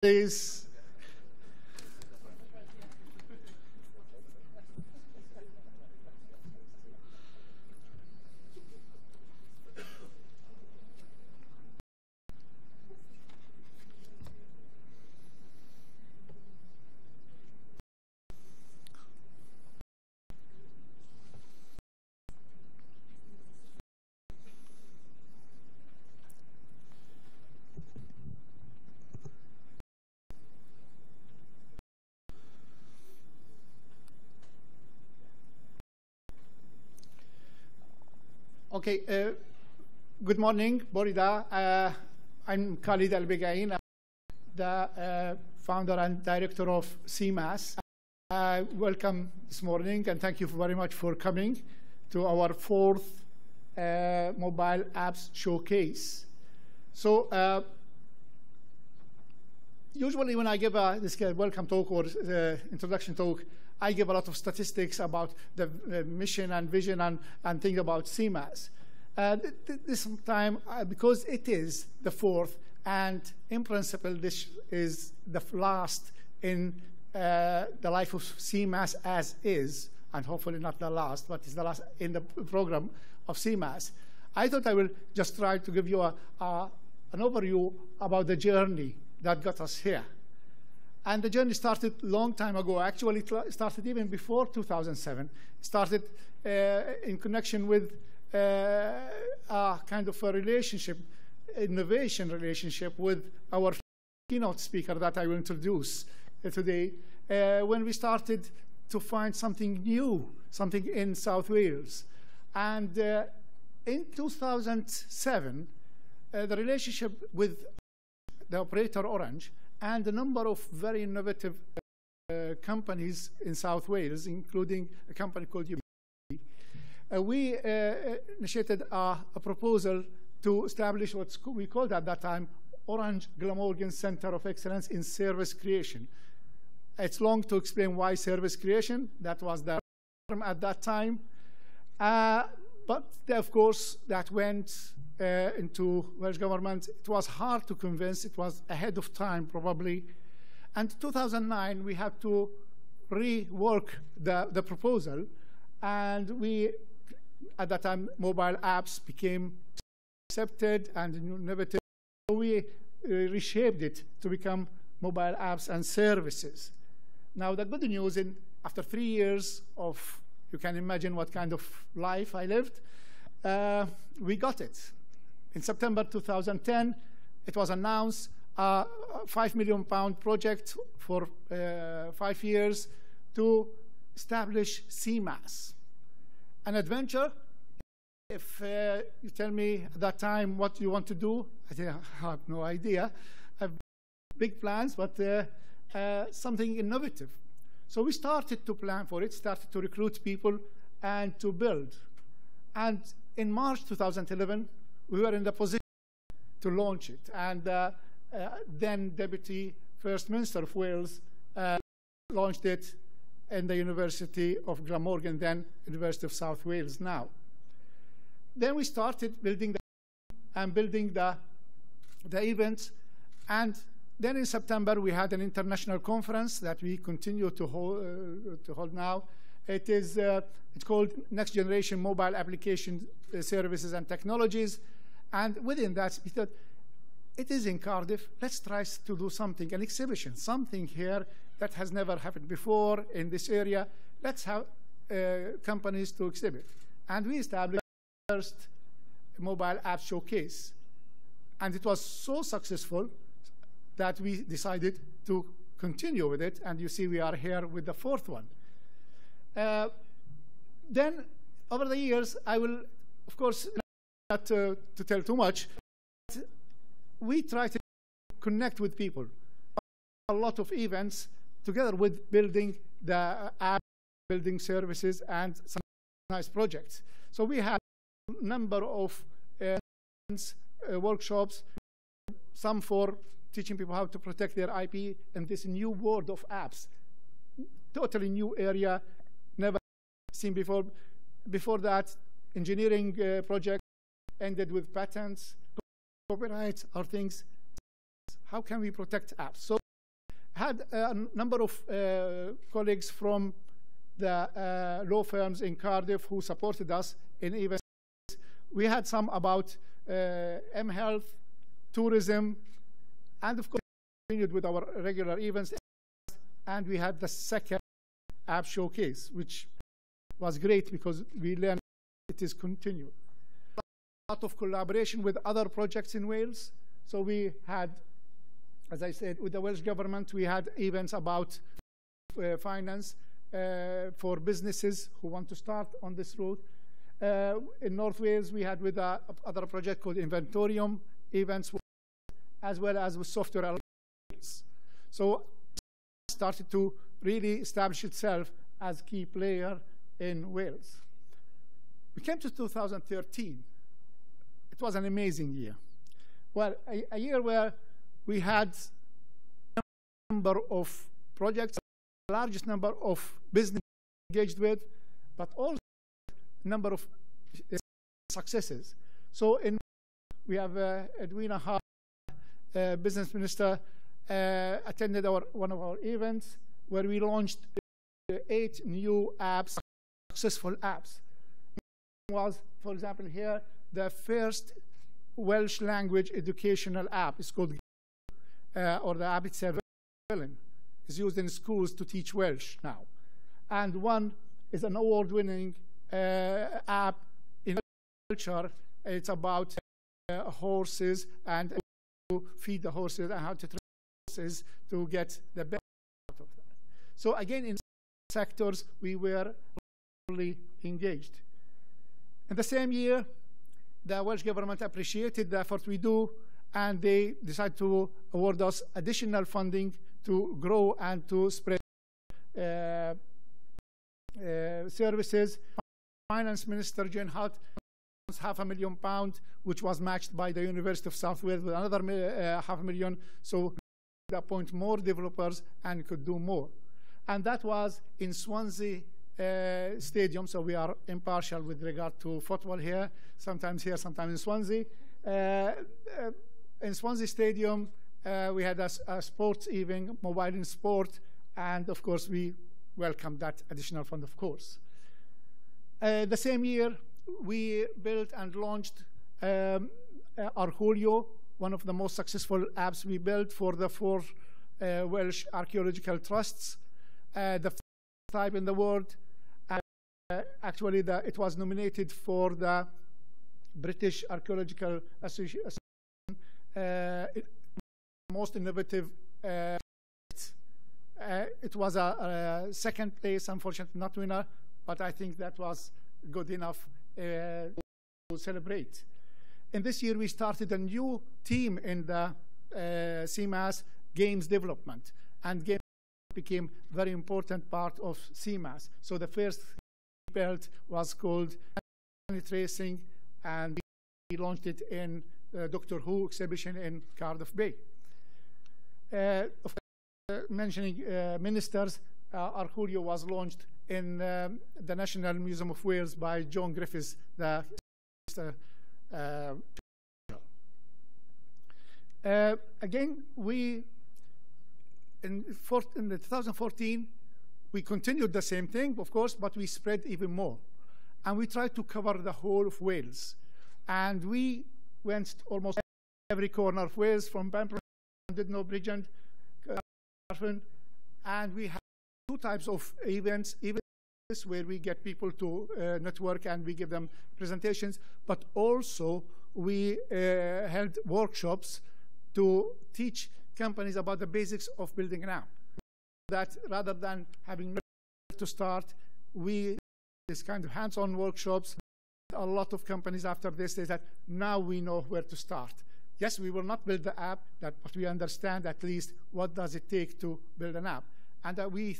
Please. Okay, good morning, Borida. I'm Khalid Al-Begain, the founder and director of CEMAS. Welcome this morning, and thank you very much for coming to our fourth mobile apps showcase. So, usually when I give this welcome talk or introduction talk, I give a lot of statistics about the mission and vision and things about CEMAS. This time, because it is the fourth, and in principle, this is the last in the life of CEMAS as is, and hopefully not the last, but it's the last in the program of CEMAS. I thought I will just try to give you an overview about the journey that got us here. And the journey started a long time ago. Actually, it started even before 2007. It started in connection with a kind of a relationship, innovation relationship with our keynote speaker that I will introduce today, when we started to find something new, something in South Wales. And in 2007, the relationship with the operator Orange and a number of very innovative companies in South Wales, including a company called we initiated a proposal to establish what we called at that time Orange Glamorgan Center of Excellence in Service Creation. It's long to explain why service creation. That was the term at that time. But of course, that went into Welsh government. It was hard to convince. It was ahead of time, probably. And 2009, we had to rework the proposal. And we, at that time, mobile apps became accepted and innovative. So we reshaped it to become mobile apps and services. Now, the good news, after 3 years of, you can imagine what kind of life I lived, we got it. In September 2010, it was announced a £5 million project for 5 years to establish CEMAS. An adventure. If you tell me at that time what you want to do, I say, I have no idea. I have big plans, but something innovative. So we started to plan for it, started to recruit people and to build. And in March 2011, we were in the position to launch it. And then Deputy First Minister of Wales launched it in the University of Glamorgan, then University of South Wales now. Then we started building the events. And then in September, we had an international conference that we continue to hold now. It's called Next Generation Mobile Application Services and Technologies. And within that, we thought, it is in Cardiff. Let's try to do something, an exhibition, something here that has never happened before in this area. Let's have companies to exhibit. And we established the first mobile app showcase. And it was so successful that we decided to continue with it. And you see we are here with the fourth one. Then, over the years, I will, of course, not to tell too much, but we try to connect with people. A lot of events together with building the app, building services, and some nice projects. So we have a number of workshops, some for teaching people how to protect their IP in this new world of apps. Totally new area, never seen before. Before that, engineering project ended with patents, copyrights, or things. How can we protect apps? So Had a number of colleagues from the law firms in Cardiff who supported us in events. We had some about mHealth, tourism, and of course continued with our regular events. And we had the second app showcase, which was great because we learned it is continued. A lot of collaboration with other projects in Wales. So we had, as I said, with the Welsh government, we had events about finance for businesses who want to start on this route. In North Wales, we had with other project called Inventorium events, as well as with software algorithms. So started to really establish itself as key player in Wales. We came to 2013. It was an amazing year. Well, a year where we had a number of projects, the largest number of business engaged with, but also a number of successes. So we have Edwina Hart, business minister, attended one of our events where we launched 8 new apps, successful apps. Was, for example, here, the first Welsh language educational app. It's called, or the app itself, is used in schools to teach Welsh now. And one is an award-winning app in culture. It's about horses and to feed the horses and how to train horses to get the best out of that. So again, in sectors, we were fully engaged. In the same year, the Welsh government appreciated the effort we do, and they decided to award us additional funding to grow and to spread services. Finance Minister Jane Hutt £500,000, which was matched by the University of South Wales with another £500,000, so we could appoint more developers and could do more. And that was in Swansea Stadium, so we are impartial with regard to football here, sometimes in Swansea. In Swansea Stadium, we had a sports evening, mobile in sport, and of course we welcomed that additional fund, of course. The same year, we built and launched Archulio, one of the most successful apps we built for the 4 Welsh archaeological trusts, the first type in the world. Actually, it was nominated for the British Archaeological Association most innovative. It was a second place, unfortunately not winner, but I think that was good enough to celebrate. And this year we started a new team in the CEMAS games development, and games became a very important part of CEMAS. So the first belt was called Tracing, and we launched it in Doctor Who exhibition in Cardiff Bay. Of course, mentioning ministers, Archulio was launched in the National Museum of Wales by John Griffiths, the again, in 2014, we continued the same thing, of course, but we spread even more. And we tried to cover the whole of Wales. And we went almost every corner of Wales, from Pembrokeshire, Didno, Bridgend, and we have 2 types of events where we get people to network and we give them presentations, but also we held workshops to teach companies about the basics of building an app. That rather than having to start, this kind of hands-on workshops, a lot of companies after this say that now we know where to start. Yes, we will not build the app, but we understand at least what does it take to build an app. And we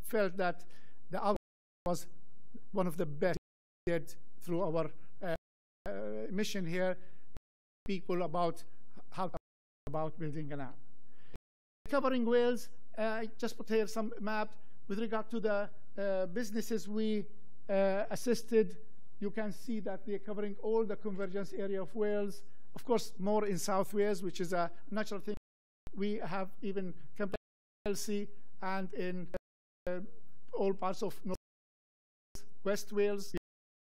felt that the app was one of the best we did through our mission here, people about how about building an app. Covering Wales, I just put here some map with regard to the businesses we assisted. You can see that they're covering all the convergence area of Wales. Of course, more in South Wales, which is a natural thing. We have even companies Chelsea and in all parts of North West Wales.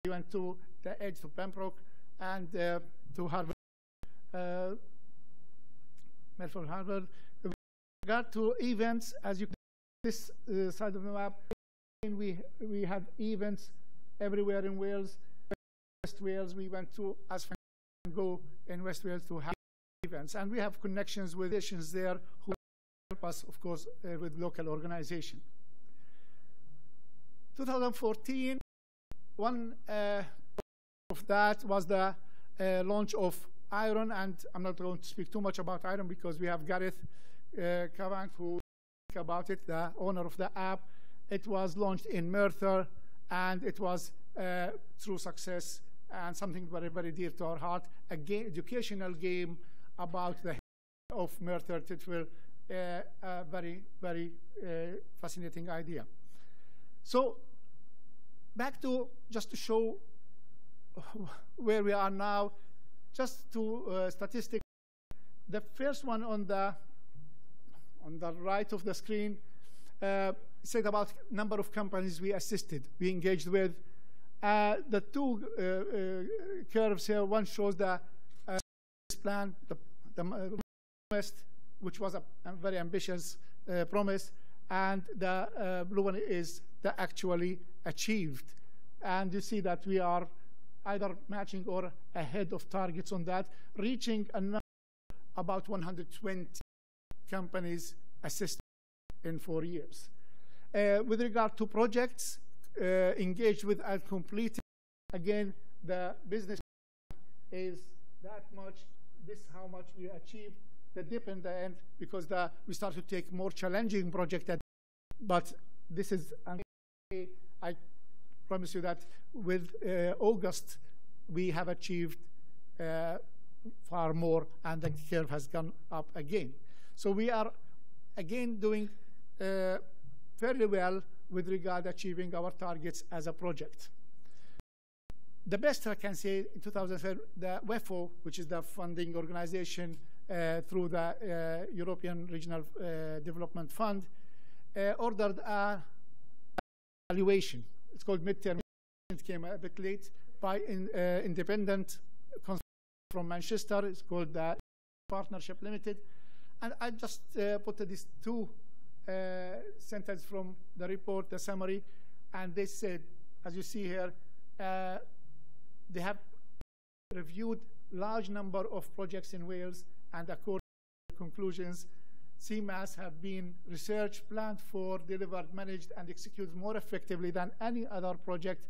We went to the edge to Pembroke and to Harvard, Melford Harvard. With regard to events, as you can see this side of the map, we had events everywhere in Wales. West Wales, we went to as far as go in West Wales to have events, and we have connections with nations there who help us, of course, with local organization. 2014, one of that was the launch of Iron, and I'm not going to speak too much about Iron because we have Gareth Cavank who speak about it, the owner of the app. It was launched in Merthyr, and it was through success and something very, very dear to our heart. A educational game about the history of Merthyr Tydfil, a very, very fascinating idea. So back to just to show where we are now, just to statistics. The first one on the right of the screen said about number of companies we assisted, we engaged with. The two curves here, one shows the plan, the promise, which was a very ambitious promise, and the blue one is the actually achieved. And you see that we are either matching or ahead of targets on that, reaching a number about 120 companies assisted in 4 years. With regard to projects engaged with and completed, again, the business is that much, this is how much we achieved. The dip in the end, because we start to take more challenging projects, but this is, I promise you that with August, we have achieved far more, and the curve has gone up again. So we are, again, doing fairly well with regard to achieving our targets as a project. The best I can say in 2007, the WEFO, which is the funding organization through the European Regional Development Fund, ordered a evaluation. It's called midterm. It came a bit late by independent from Manchester. It's called the Partnership Limited. And I just put these two sentences from the report, the summary, and they said, as you see here, they have reviewed large number of projects in Wales, and according to conclusions, CEMAS have been researched, planned for, delivered, managed, and executed more effectively than any other project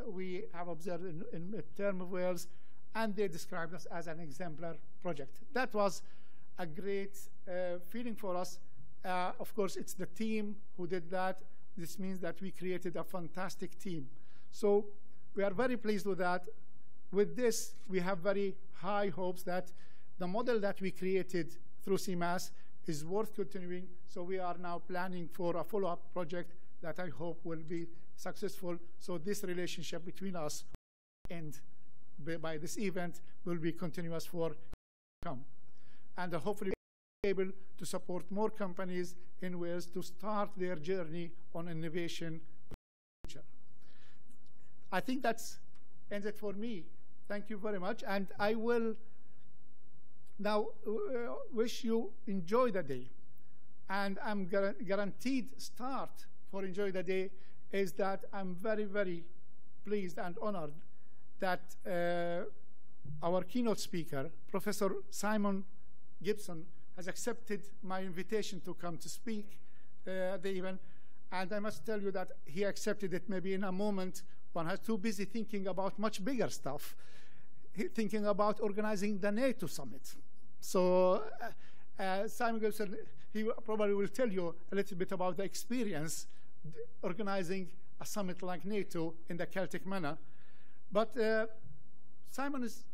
we have observed in midterm of Wales, and they described us as an exemplar project. That was a great feeling for us. Of course, it's the team who did that. This means that we created a fantastic team. So we are very pleased with that. With this, we have very high hopes that the model that we created through CEMAS is worth continuing. So we are now planning for a follow-up project that I hope will be successful. So this relationship between us and by this event will be continuous for come. And hopefully be able to support more companies in Wales to start their journey on innovation. I think that's ends it for me. Thank you very much. And I will now wish you enjoy the day. And I'm guaranteed start for enjoy the day is that I'm very, very pleased and honored that our keynote speaker, Professor Simon Gibson, has accepted my invitation to come to speak at the event. And I must tell you that he accepted it maybe in a moment when I was too busy thinking about much bigger stuff, thinking about organizing the NATO summit. So Simon Gibson, he probably will tell you a little bit about the experience organizing a summit like NATO in the Celtic manner. But Simon is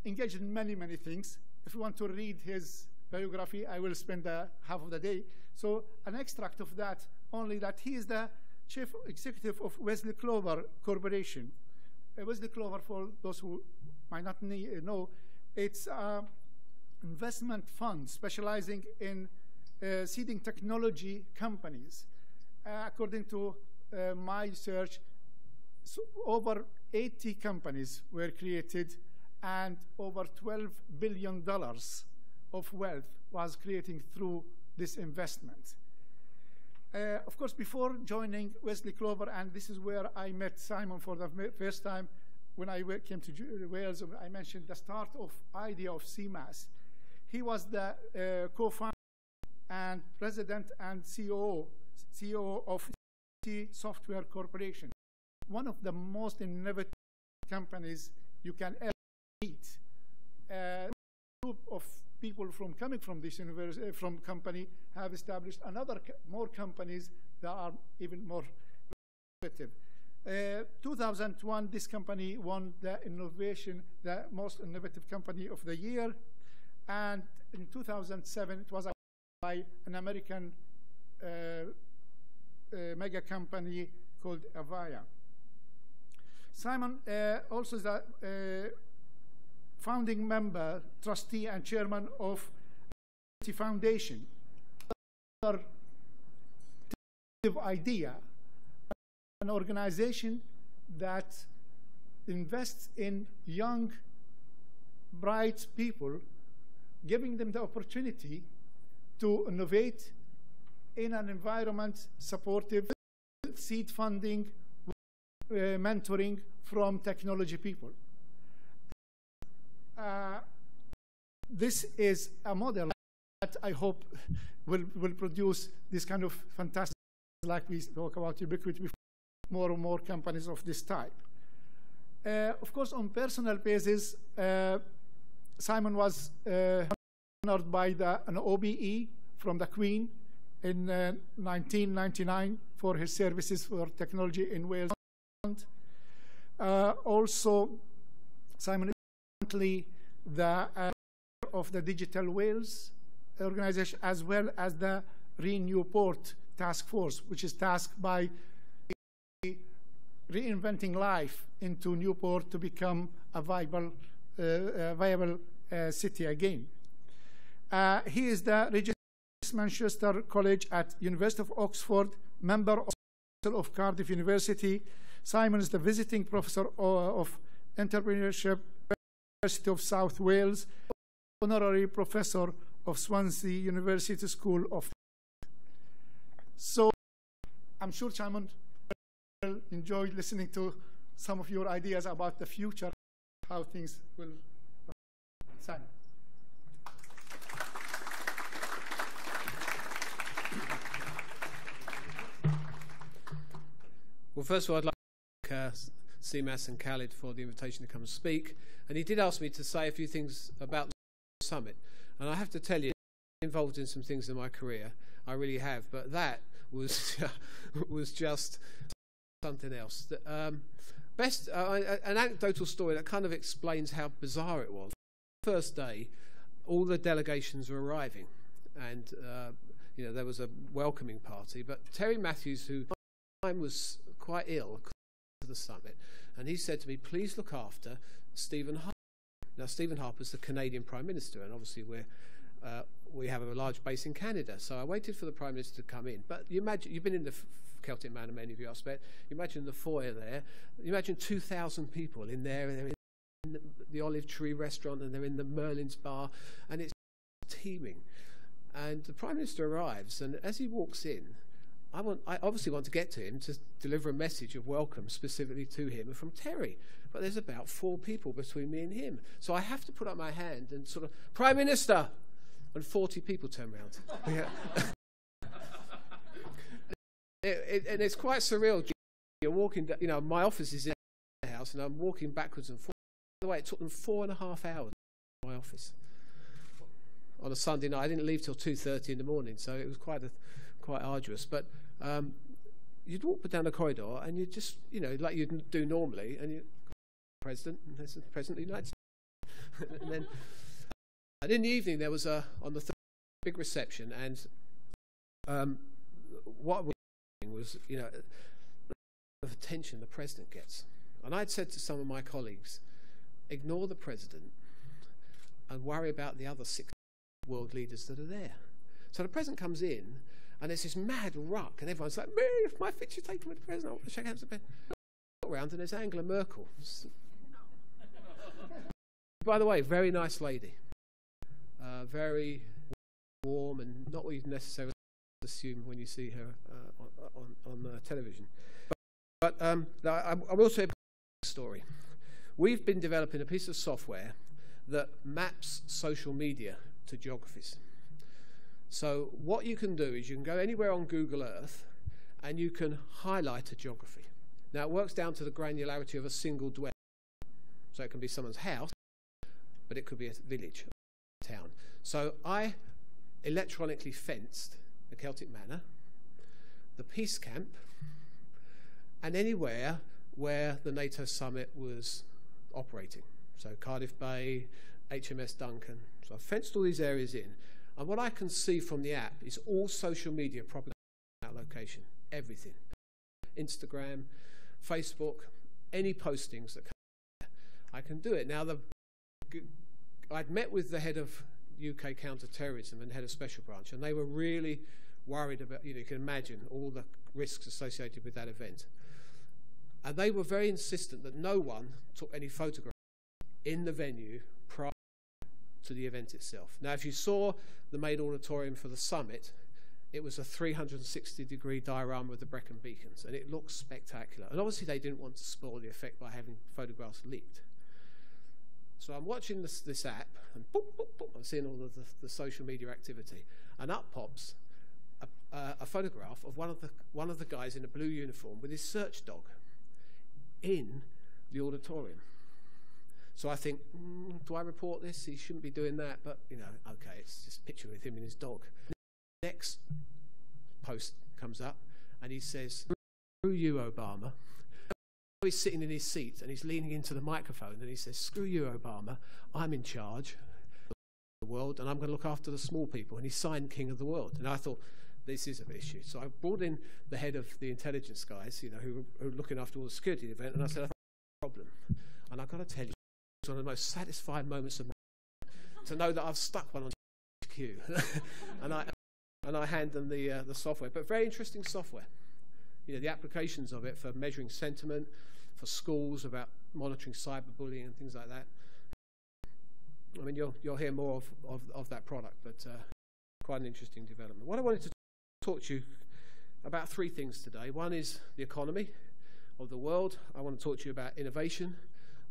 engaged in many, many things. If you want to read his biography, I will spend half of the day. So an extract of that, only that he is the chief executive of Wesley Clover Corporation. Wesley Clover, for those who might not know, it's an investment fund specializing in seeding technology companies. According to my research, so over 80 companies were created, and over $12 billion of wealth was created through this investment. Of course, before joining Wesley Clover, and this is where I met Simon for the first time when I came to Wales, I mentioned the start of idea of CEMAS. He was the co-founder and president and CEO of Software Corporation, one of the most innovative companies you can ever meet. A group of people coming from this company have established more companies that are even more innovative. 2001, this company won the most innovative company of the year, and in 2007 it was by an American mega company called Avaya. Simon also is a founding member, trustee, and chairman of the Foundation. Another idea, an organization that invests in young, bright people, giving them the opportunity to innovate in an environment supportive, seed funding, mentoring from technology people. This is a model that I hope will produce this kind of fantastic, like we talk about ubiquity, more and more companies of this type. Of course, on personal basis, Simon was honored by an OBE from the Queen in 1999 for his services for technology in Wales. Also, Simon is currently the of the Digital Wales organization, as well as the Newport Task Force, which is tasked by reinventing life into Newport to become a viable city again. He is the Regis Manchester College at University of Oxford, member of Cardiff University. Simon is the visiting professor of entrepreneurship, University of South Wales, honorary professor of Swansea University School of. So I'm sure Simon will enjoy listening to some of your ideas about the future, how things will. Simon. Well, first of all, I'd like to thank CEMAS and Khalid for the invitation to come and speak. And he did ask me to say a few things about the summit. And I have to tell you, I'm involved in some things in my career. I really have. But that was was just something else. An anecdotal story that kind of explains how bizarre it was. The first day, all the delegations were arriving. And, there was a welcoming party. But Terry Matthews, who was quite ill to the summit, and he said to me, please look after Stephen Harper. Now, Stephen Harper's the Canadian Prime Minister, and obviously we have a large base in Canada, so I waited for the Prime Minister to come in. But you imagine, you've been in the Celtic Manor, many of you, I expect. You imagine the foyer there. You imagine 2,000 people in there, and they're in the Olive Tree restaurant, and they're in the Merlin's bar, and it's teeming. And the Prime Minister arrives, and as he walks in, I obviously want to get to him to deliver a message of welcome specifically to him and from Terry. But there's about 4 people between me and him. So I have to put up my hand and sort of, Prime Minister! And 40 people turn around. And it's quite surreal. You're walking, my office is in the house, and I'm walking backwards and forwards. By the way, it took them 4.5 hours in my office. On a Sunday night, I didn't leave till 2:30 in the morning, so it was quite arduous. But you'd walk down the corridor, and you just, like you'd do normally, and you, President, and this is the President of the United States. and in the evening, there was on the big reception, and what was, the attention the President gets. And I'd said to some of my colleagues, ignore the President and worry about the other 6 world leaders that are there. So the president comes in, and there's this mad ruck, and everyone's like, "Me, my picture taken with the president. I want to shake hands with the president." Around, and there's Angela Merkel. By the way, very nice lady, very warm, and not what you'd necessarily assume when you see her on television. But I will say a story. We've been developing a piece of software that maps social media to geographies. So what you can do is you can go anywhere on Google Earth and you can highlight a geography. Now it works down to the granularity of a single dwelling. So it can be someone's house, but it could be a village, a town. So I electronically fenced the Celtic Manor, the Peace Camp, and anywhere where the NATO summit was operating. So Cardiff Bay, HMS Duncan. So I fenced all these areas in. And what I can see from the app is all social media propagating that location. Everything. Instagram, Facebook, any postings that come there. I can do it. Now, I'd met with the head of UK counter-terrorism and head of special branch, and they were really worried about, you can imagine all the risks associated with that event. And they were very insistent that no one took any photographs in the venue prior to the event itself. Now, if you saw the main auditorium for the summit, it was a 360-degree diorama of the Brecon Beacons, and it looked spectacular. And obviously, they didn't want to spoil the effect by having photographs leaked. So I'm watching this app, and boop, boop, boop, I'm seeing all of the social media activity, and up pops a photograph of one of the guys in a blue uniform with his search dog in the auditorium. So I think, do I report this? He shouldn't be doing that, but okay, it's just a picture with him and his dog. Next post comes up, and he says, "Screw you, Obama." He's sitting in his seat, and he's leaning into the microphone, and he says, "Screw you, Obama. I'm in charge of the world, and I'm going to look after the small people." And he signed King of the World. And I thought, this is an issue. So I brought in the head of the intelligence guys, who were looking after all the security event, and I said, "I think there's a problem." And I've got to tell you, it's one of the most satisfying moments of my life to know that I've stuck one on HQ. and I hand them the software. But very interesting software. The applications of it for measuring sentiment, for schools, about monitoring cyberbullying and things like that. I mean, you'll hear more of that product, but quite an interesting development. What I wanted to talk to you about 3 things today. One is the economy of the world. I want to talk to you about innovation,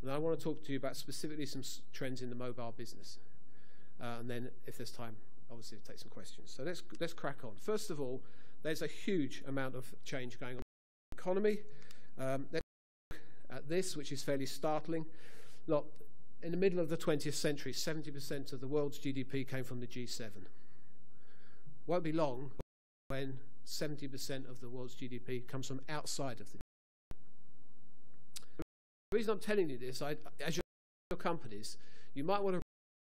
and I want to talk to you about specifically some trends in the mobile business. And then, if there's time, obviously, to take some questions. So let's crack on. First of all, there's a huge amount of change going on in the economy. Let's look at this, which is fairly startling. Look, in the middle of the 20th century, 70% of the world's GDP came from the G7. Won't be long when 70% of the world's GDP comes from outside of the G7. The reason I'm telling you this, as your companies, you might want to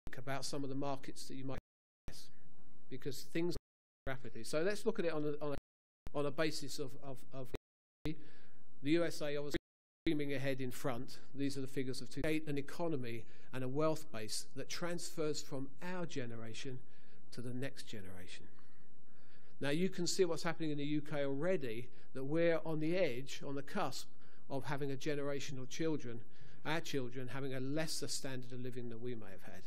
think about some of the markets that you might guess, because things are rapidly. So let's look at it on a basis of the USA obviously streaming ahead in front. These are the figures of an economy and a wealth base that transfers from our generation to the next generation. Now you can see what's happening in the UK already, that we're on the edge, on the cusp of having a generation of children, our children having a lesser standard of living than we may have had.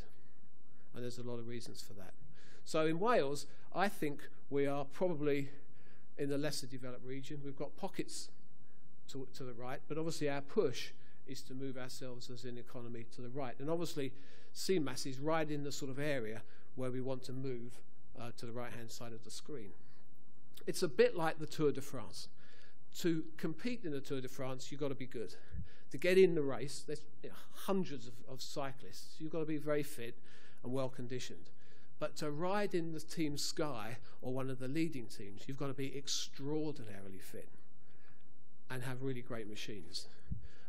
And there's a lot of reasons for that. So in Wales, I think we are probably in the lesser developed region. We've got pockets to the right, but obviously our push is to move ourselves as an economy to the right. And obviously CEMAS is right in the sort of area where we want to move to the right-hand side of the screen. It's a bit like the Tour de France. To compete in the Tour de France, you've got to be good. To get in the race, there's hundreds of cyclists. You've got to be very fit and well-conditioned. But to ride in the Team Sky or one of the leading teams, you've got to be extraordinarily fit and have really great machines.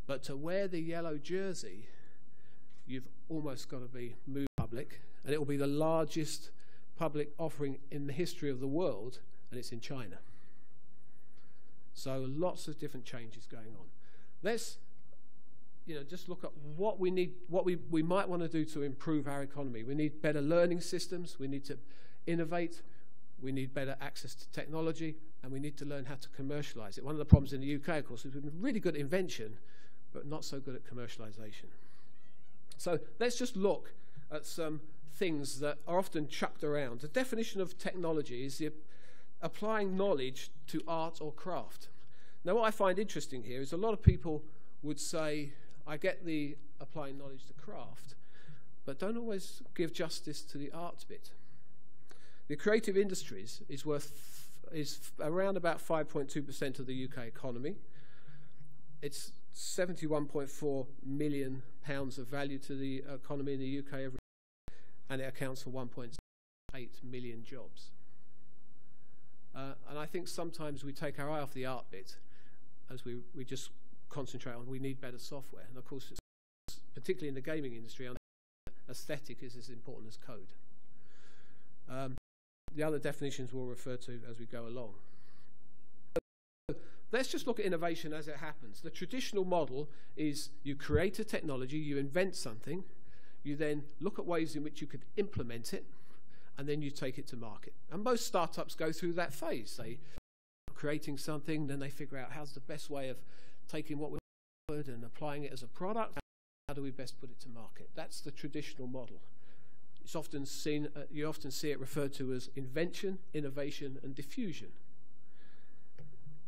But to wear the yellow jersey, you've almost got to be moved public, and it will be the largest public offering in the history of the world, and it's in China. So lots of different changes going on. Let's just look at what we need, what we might want to do to improve our economy. We need better learning systems. We need to innovate. we need better access to technology, and we need to learn how to commercialize it. One of the problems in the UK, of course, is we've been really good at invention, but not so good at commercialization. So let's just look at some things that are often chucked around. The definition of technology is the applying knowledge to art or craft. Now, what I find interesting here is a lot of people would say, I get the applying knowledge to craft, but don't always give justice to the art bit. The creative industries is around about 5.2% of the UK economy. It's £71.4 million of value to the economy in the UK every year, and it accounts for 1.8 million jobs. And I think sometimes we take our eye off the art bit as we just concentrate on we need better software. And of course, particularly in the gaming industry, aesthetic is as important as code. The other definitions we'll refer to as we go along. Let's just look at innovation as it happens. The traditional model is you create a technology, you invent something, you then look at ways in which you could implement it, and then you take it to market. And most startups go through that phase. They are creating something, then they figure out how's the best way of taking what we've heard and applying it as a product. How do we best put it to market? That's the traditional model. It's often seen, you often see it referred to as invention, innovation, and diffusion.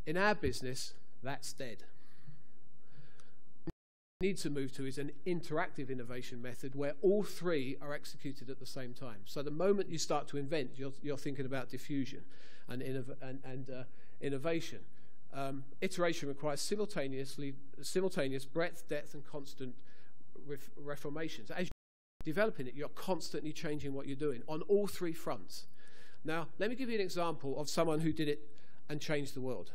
In our business, that's dead. What we need to move to is an interactive innovation method where all three are executed at the same time. So the moment you start to invent, you're thinking about diffusion and innovation. Iteration requires simultaneous breadth, depth, and constant reformations. As you're developing it, you're constantly changing what you're doing on all three fronts. Now, let me give you an example of someone who did it and changed the world.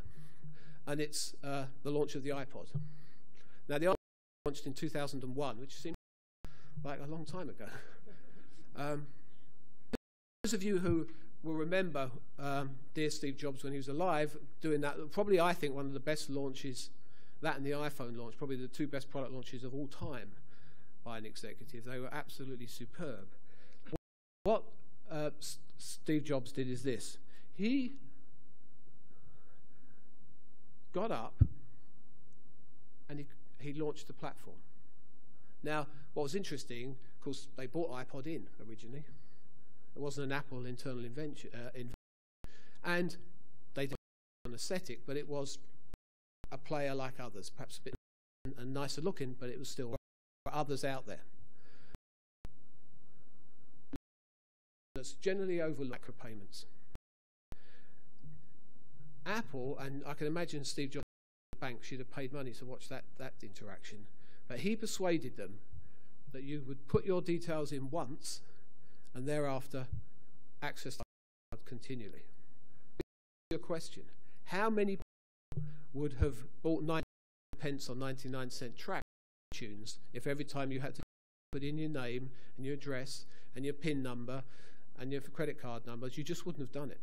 And it's the launch of the iPod. Now, the iPod launched in 2001, which seems like a long time ago. Those of you who will remember dear Steve Jobs when he was alive doing that, probably I think one of the best launches, that and the iPhone launch, probably the two best product launches of all time by an executive. They were absolutely superb. What Steve Jobs did is this. He got up and he launched the platform. Now, what was interesting, of course, they bought iPod in originally. It wasn't an Apple internal invention. And they did an aesthetic, but it was a player like others, perhaps a bit and nicer looking, but it was still others out there. That's generally overlooked micropayments. Apple, and I can imagine Steve Jobs at the bank should have paid money to watch that interaction, but he persuaded them that you would put your details in once and thereafter access the cloud continually. Your question, how many people would have bought 9 pence or 99-cent track tunes if every time you had to put in your name and your address and your PIN number and your credit card numbers, you just wouldn't have done it.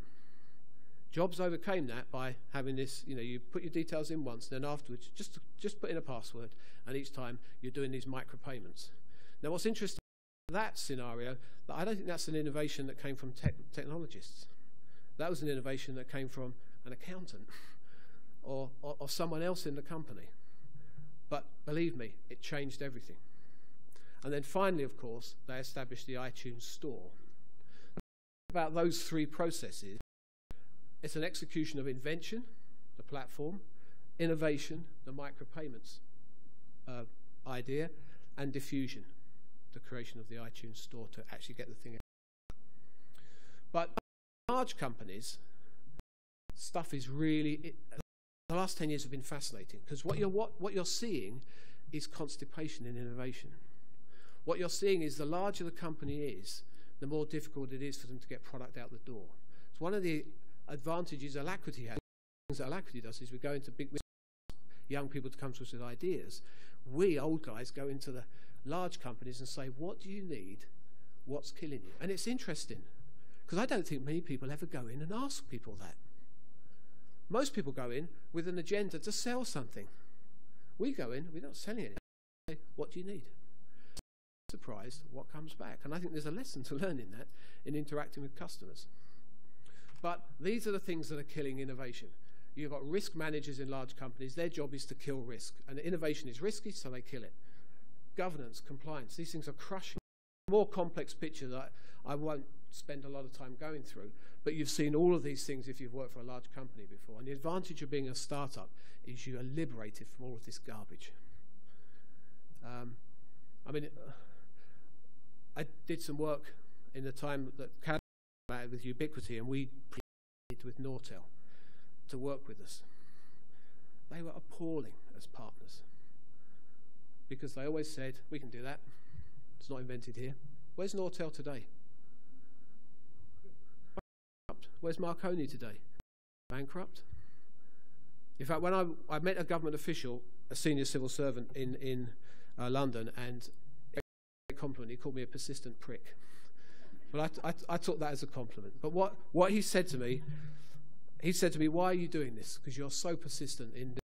Jobs overcame that by having this, you put your details in once, and then afterwards, just put in a password, and each time you're doing these micropayments. Now, what's interesting in that scenario, that I don't think that's an innovation that came from technologists. That was an innovation that came from an accountant or someone else in the company. But believe me, it changed everything. And then finally, of course, they established the iTunes Store. About those three processes, it's an execution of invention, the platform, innovation, the micropayments idea, and diffusion, the creation of the iTunes Store to actually get the thing out. But large companies, stuff is really, the last 10 years have been fascinating, because what you're seeing is constipation in innovation. What you're seeing is the larger the company is, the more difficult it is for them to get product out the door. It's one of the advantages Alacrity has. Things that Alacrity does is we go into big young people to come to us with ideas. We old guys go into the large companies and say, what do you need? What's killing you? And it's interesting, because I don't think many people ever go in and ask people that. Most people go in with an agenda to sell something. We go in, we're not selling it. We say, what do you need? Surprised what comes back. And I think there's a lesson to learn in that, in interacting with customers. But these are the things that are killing innovation. You've got risk managers in large companies. Their job is to kill risk. And innovation is risky, so they kill it. Governance, compliance, these things are crushing. A more complex picture that I won't spend a lot of time going through, but you've seen all of these things if you've worked for a large company before. And the advantage of being a startup is you are liberated from all of this garbage. I did some work in the time that Cad with Ubiquity, and we pleaded with Nortel to work with us. They were appalling as partners because they always said, we can do that. It's not invented here. Where's Nortel today? Where's Marconi today? Bankrupt. In fact, when I met a government official, a senior civil servant in London, and a compliment, he called me a persistent prick. But I took that as a compliment. But what he said to me, why are you doing this? Because you're so persistent in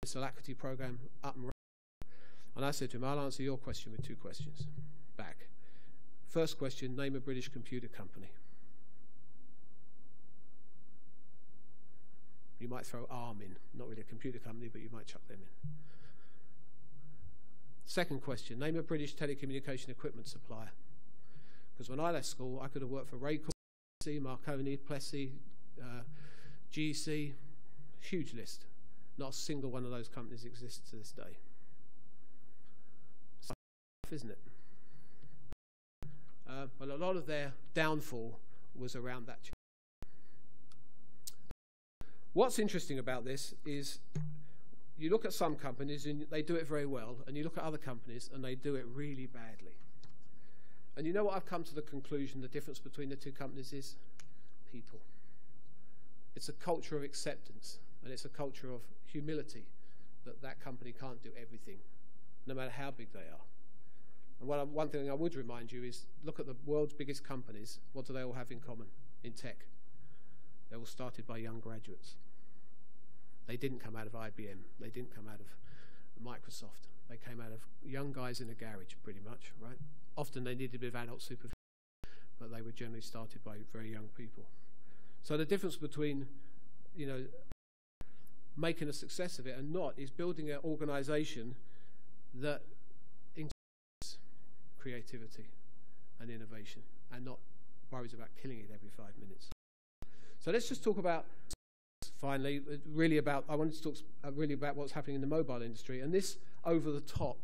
this alacrity program up and running. And I said to him, I'll answer your question with two questions back. First question, name a British computer company. You might throw ARM in, not really a computer company, but you might chuck them in. Second question, name a British telecommunication equipment supplier. Because when I left school, I could have worked for Raycor, Marconi, Plessey, GEC, huge list. Not a single one of those companies exists to this day. It's tough, isn't it? But a lot of their downfall was around that. What's interesting about this is you look at some companies and they do it very well, and you look at other companies and they do it really badly. And you know what I've come to the conclusion the difference between the two companies is? People. It's a culture of acceptance, and it's a culture of humility that that company can't do everything, no matter how big they are. And one thing I would remind you is look at the world's biggest companies. What do they all have in common in tech? They all started by young graduates. They didn't come out of IBM. They didn't come out of Microsoft. They came out of young guys in a garage, pretty much, right? Often they needed a bit of adult supervision, but they were generally started by very young people. So the difference between, making a success of it and not is building an organization that encourages creativity and innovation and not worries about killing it every 5 minutes. So let's just talk about, finally, I wanted to talk really about what's happening in the mobile industry. And this over-the-top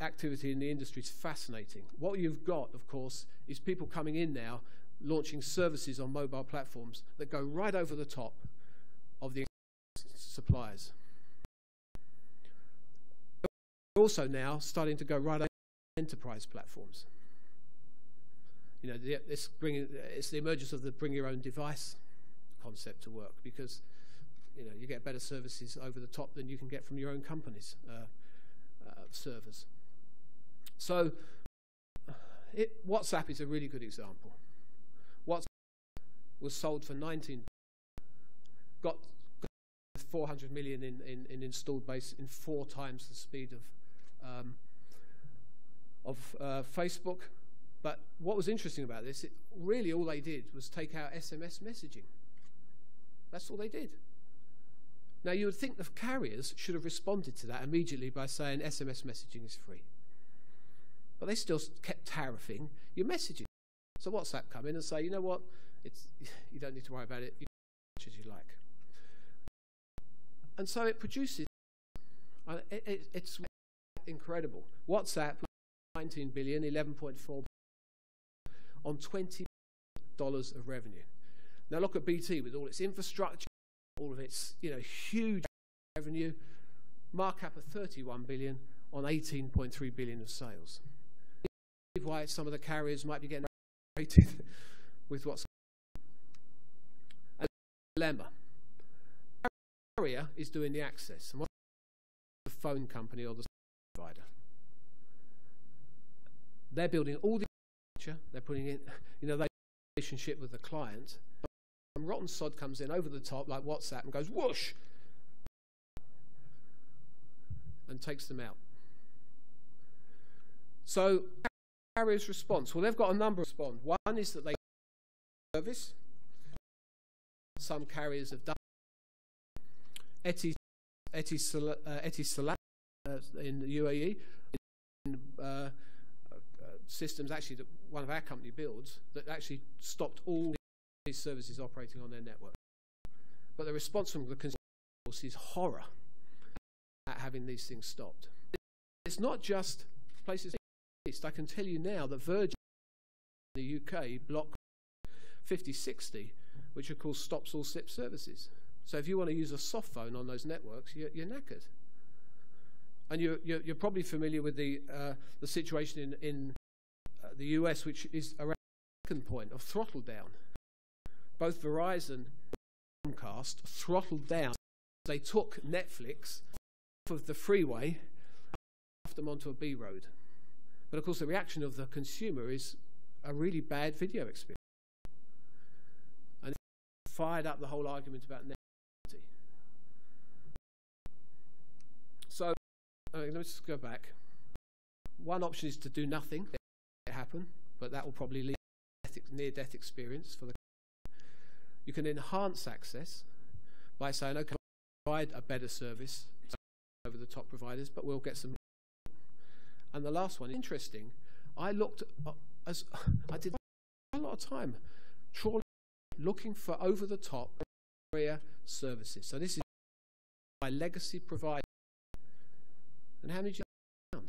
activity in the industry is fascinating. What you've got, of course, is people coming in now, launching services on mobile platforms that go right over the top of the suppliers. They're also now starting to go right over enterprise platforms. It's the emergence of the bring your own device concept to work, because you get better services over the top than you can get from your own company's servers. So WhatsApp is a really good example. WhatsApp was sold for 19, got 400 million in installed base in 4 times the speed of Facebook. But what was interesting about this, really all they did was take out SMS messaging. That's all they did. Now, you would think the carriers should have responded to that immediately by saying SMS messaging is free. But they still kept tariffing your messaging. So WhatsApp come in and say, you know what, you don't need to worry about it, you can do as much as you like. And so it produces, it's incredible. WhatsApp, 19 billion, 11.4 billion. On $20 of revenue. Now look at BT with all its infrastructure, all of its huge revenue, markup of 31 billion on 18.3 billion of sales. Why some of the carriers might be getting rated with what's a dilemma. The carrier is doing the access, and what's the phone company or the provider? They're building all the they're putting in, the relationship with the client. And rotten sod comes in over the top like WhatsApp and goes whoosh and takes them out. So carriers' response. Well, they've got a number of response. One is that they service. Some carriers have done. Etisalat in the UAE, systems actually that one of our company builds that actually stopped all these services operating on their network. But the response from the consumers is horror at having these things stopped. It's not just places. I can tell you now that Virgin in the UK block 5060, which are called stops all SIP services. So if you want to use a soft phone on those networks, you're knackered. And you're probably familiar with the situation in the US, which is around the second point of throttle down. Both Verizon and Comcast throttled down. They took Netflix off of the freeway and left them onto a B road. But of course, the reaction of the consumer is a really bad video experience. And it fired up the whole argument about network. So, let's just go back. One option is to do nothing. It happen, but that will probably lead to near-death experience for the. You can enhance access by saying, okay, provide a better service over the top providers, but we'll get some. And the last one, interesting. I looked as I did a lot of time trawling, looking for over-the-top area services. So this is my legacy provider. And how many did you found?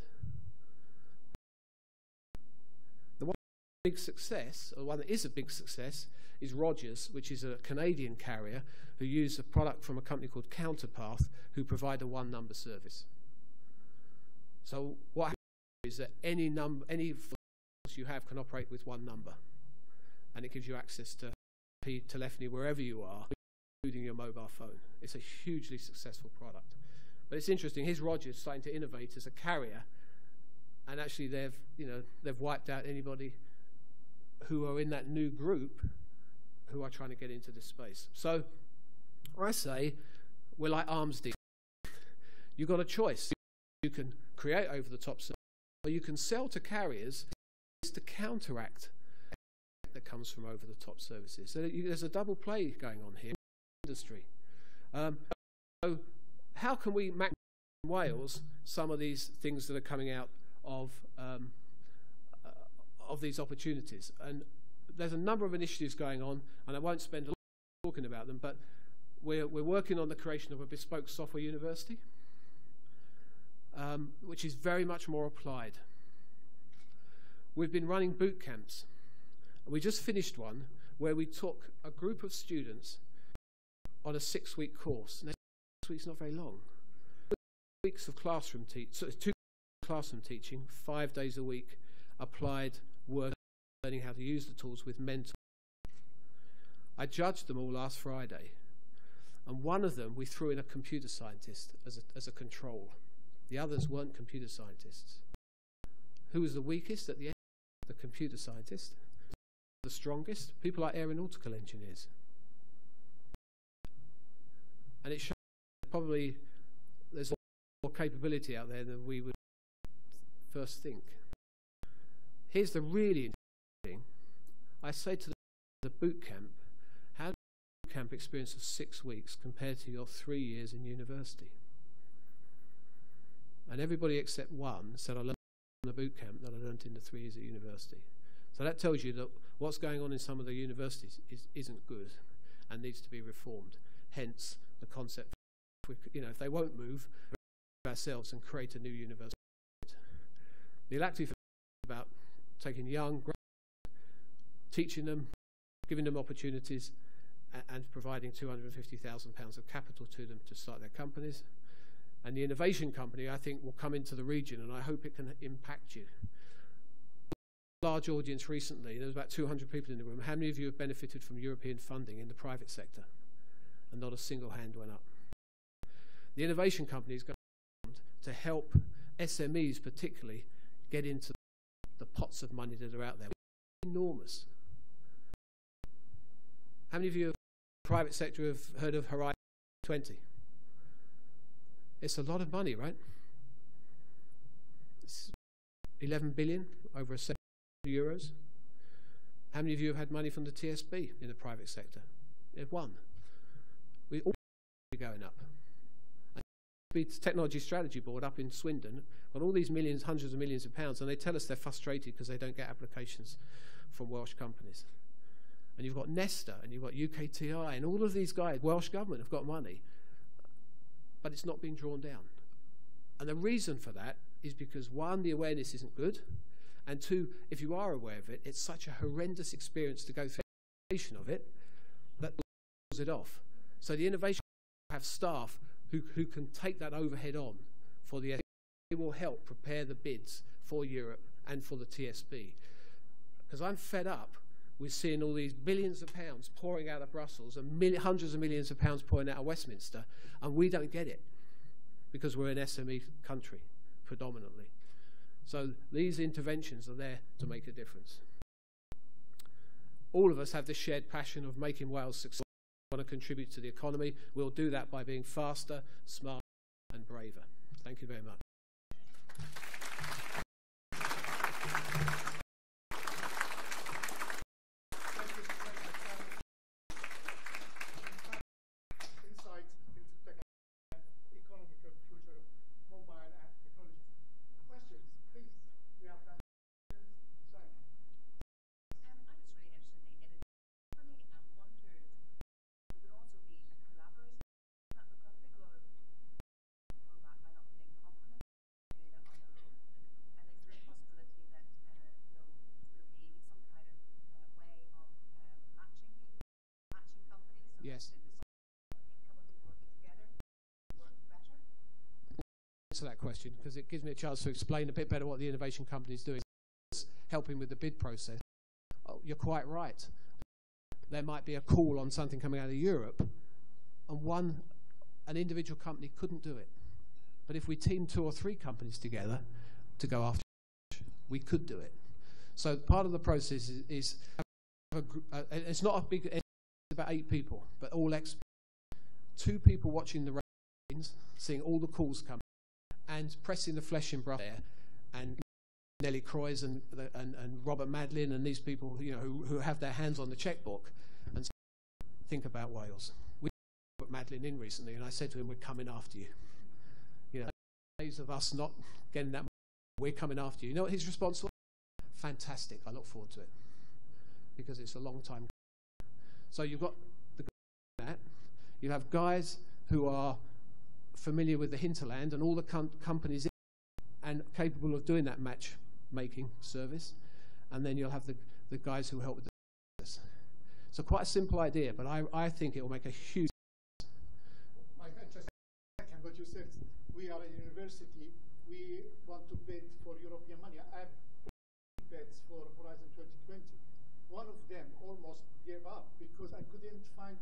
The one big success, or the one that is a big success, is Rogers, which is a Canadian carrier who use a product from a company called Counterpath, who provide a one-number service. So what happens is that any you have can operate with one number, and it gives you access to telephony wherever you are, including your mobile phone. It's a hugely successful product. But it's interesting. Here's Rogers starting to innovate as a carrier, and actually they've wiped out anybody who are in that new group who are trying to get into this space. So I say we're like arms dealers. You've got a choice. You can create over-the-top service, or you can sell to carriers to counteract that comes from over-the-top services. So there's a double play going on here in the industry. So how can we maximize in Wales some of these things that are coming out of these opportunities? And there's a number of initiatives going on, and I won't spend a lot of time talking about them, but we're working on the creation of a bespoke software university, which is very much more applied. We've been running boot camps, and we just finished one where we took a group of students on a 6-week course. Now, 6 weeks is not very long. 2 weeks of classroom teaching, 5 days a week, applied work, learning how to use the tools with mentors. I judged them all last Friday, and one of them we threw in a computer scientist as a control. The others weren't computer scientists. Who was the weakest at the end? The computer scientist. The strongest? People like aeronautical engineers. And it shows probably there's more capability out there than we would first think. Here's the really interesting thing. I say to the boot camp, how does the boot camp experience of 6 weeks compare to your 3 years in university? And everybody except one said, I learned in the boot camp that I learned in the 3 years at university. So that tells you that what's going on in some of the universities isn't good and needs to be reformed. Hence the concept, if they won't move, we ourselves and create a new university. The elective about taking young, teaching them, giving them opportunities, and providing £250,000 of capital to them to start their companies. And the innovation company, I think, will come into the region, and I hope it can impact you. Large audience recently, there was about 200 people in the room. How many of you have benefited from European funding in the private sector? And not a single hand went up. The innovation company is going to help SMEs particularly get into the pots of money that are out there. Enormous. How many of you in the private sector have heard of Horizon 20? It's a lot of money, right? It's 11 billion over a €7 billion. How many of you have had money from the TSB in the private sector? One. We all be going up. The Technology Strategy Board up in Swindon got all these millions, hundreds of millions of pounds, and they tell us they're frustrated because they don't get applications from Welsh companies. And you've got Nesta, and you've got UKTI, and all of these guys, Welsh government, have got money, but it's not being drawn down. And the reason for that is because, one, the awareness isn't good, and two, if you are aware of it, it's such a horrendous experience to go through the innovation of it that pulls it off. So the innovation have staff who can take that overhead on for the. They will help prepare the bids for Europe and for the TSB. Because I'm fed up with seeing all these billions of pounds pouring out of Brussels and hundreds of millions of pounds pouring out of Westminster, and we don't get it because we're an SME country predominantly. So these interventions are there to make a difference. All of us have this shared passion of making Wales successful. We want to contribute to the economy. We'll do that by being faster, smarter, and braver. Thank you very much. Yes. Answer that question because it gives me a chance to explain a bit better what the innovation company is doing, helping with the bid process. Oh, you're quite right. There might be a call on something coming out of Europe, and an individual company couldn't do it. But if we team 2 or 3 companies together to go after it, we could do it. So part of the process is it's not a big. It's about 8 people, but all experts. 2 people watching the rains, seeing all the calls come, and pressing the flesh and blood there, and Nellie Croys and Robert Madlin and these people, you know, who have their hands on the checkbook and think about Wales. We put Madlin in recently, and I said to him, "We're coming after you." You know, days of us not getting that money, we're coming after you. You know what his response was? Fantastic. I look forward to it because it's a long time. So you've got that. You have guys who are familiar with the hinterland and all the companies and capable of doing that matchmaking service. And then you'll have the guys who help with the business. So quite a simple idea, but I think it will make a huge difference. Mike, just a second, what you said, we are a university, we want to bid for European money. I have bids for Horizon 2020. One of them almost gave up because I couldn't find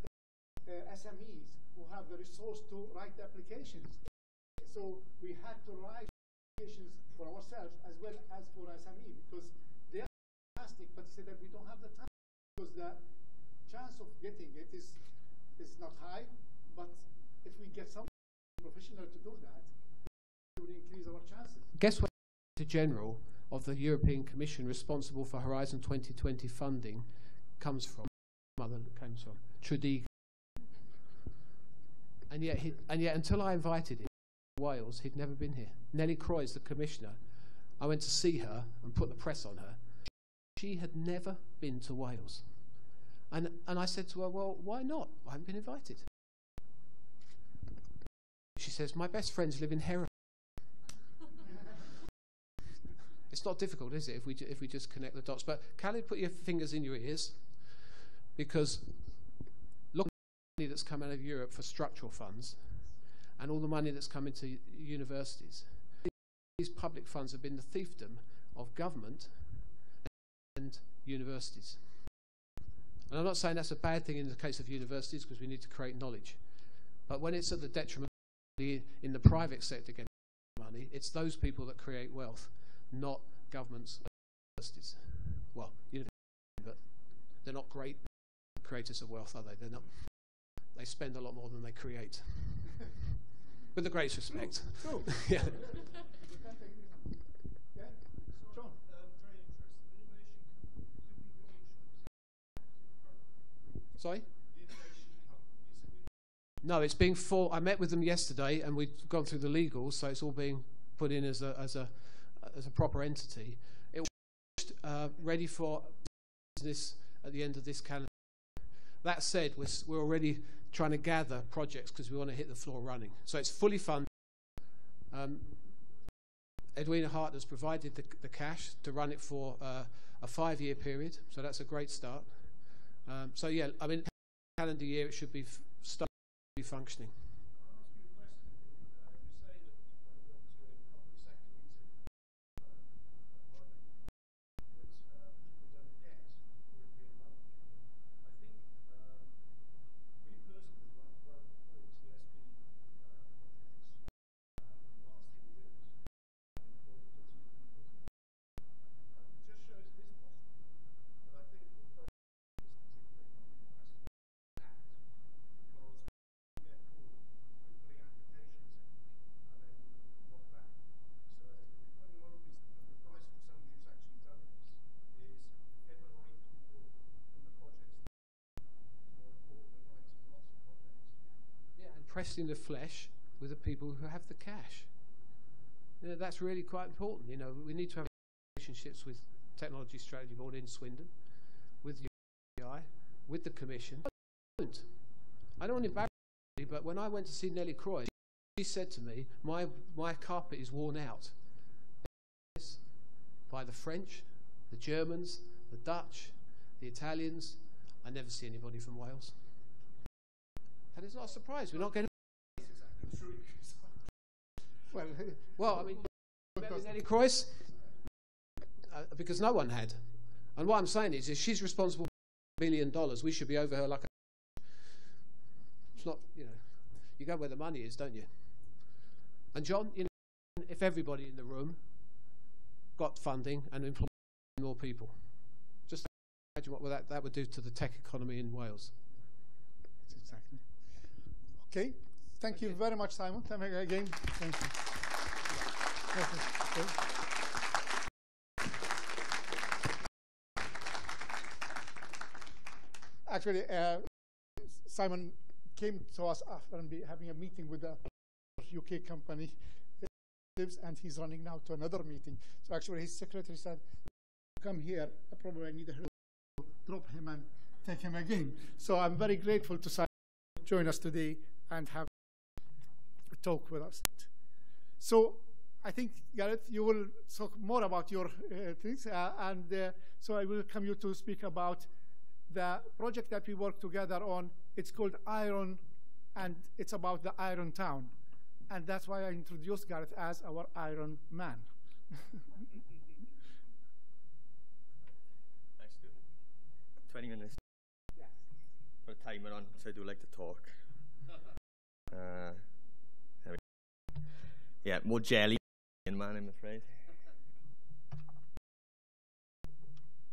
SMEs who have the resource to write the applications. So we had to write applications for ourselves as well as for SME because they are fantastic, but say that we don't have the time because the chance of getting it is not high. But if we get some professional to do that, it would increase our chances. Guess what? The General of the European Commission responsible for Horizon 2020 funding comes from Tredegar. And yet until I invited him to Wales, he'd never been here. Nellie Croys, the commissioner, I went to see her and put the press on her. She had never been to Wales. And I said to her, "Well, why not? I haven't been invited." She says, "My best friends live in Hereford." It's not difficult, is it, if we just connect the dots? But Khalid, put your fingers in your ears, because look at the money that's come out of Europe for structural funds and all the money that's come into universities. These public funds have been the fiefdom of government and universities. And I'm not saying that's a bad thing in the case of universities because we need to create knowledge. But when it's at the detriment in the private sector getting money, it's those people that create wealth, not governments and universities. Well, but they're not great creators of wealth, are they? They're not. They spend a lot more than they create. With the greatest respect. Cool. Yeah. Yeah, John. Very interesting. Innovation. Sorry? No, it's being I met with them yesterday, and we've gone through the legals, so it's all being put in as a proper entity. It was ready for business at the end of this calendar. That said, we're already trying to gather projects because we want to hit the floor running. So it's fully funded. Edwina Hart has provided the cash to run it for a 5-year period, so that's a great start. So yeah, I mean, calendar year it should be functioning. Pressing the flesh with the people who have the cash. You know, that's really quite important. You know, we need to have relationships with Technology Strategy Board in Swindon, with the UCI, with the Commission. I don't want to embarrass you, but when I went to see Nellie Croy, she said to me, my carpet is worn out by the French, the Germans, the Dutch, the Italians. I never see anybody from Wales. And it's not a surprise. We're not going to. Well, I mean, Nellie Croyce, because no one had. And what I'm saying is, if she's responsible for $1 billion, we should be over her like a. It's not, you know, you go where the money is, don't you? And John, you know, if everybody in the room got funding and employed more people, just imagine what that would do to the tech economy in Wales. Exactly. Okay, thank you very much, Simon. Thank you again. Thank you. Actually, Simon came to us after having a meeting with a UK company, and he's running now to another meeting. So actually, his secretary said, "Come here. Probably I need to drop him and take him again." So I'm very grateful to Simon join us today and have a talk with us. So I think, Gareth, you will talk more about your things, so I will come you to speak about the project that we work together on. It's called Iron, and it's about the Iron Town. And that's why I introduced Gareth as our Iron Man. Thanks, dude. 20 minutes. Yes. Put a timer on, so I do like to talk. Yeah, more jelly, man, I'm afraid.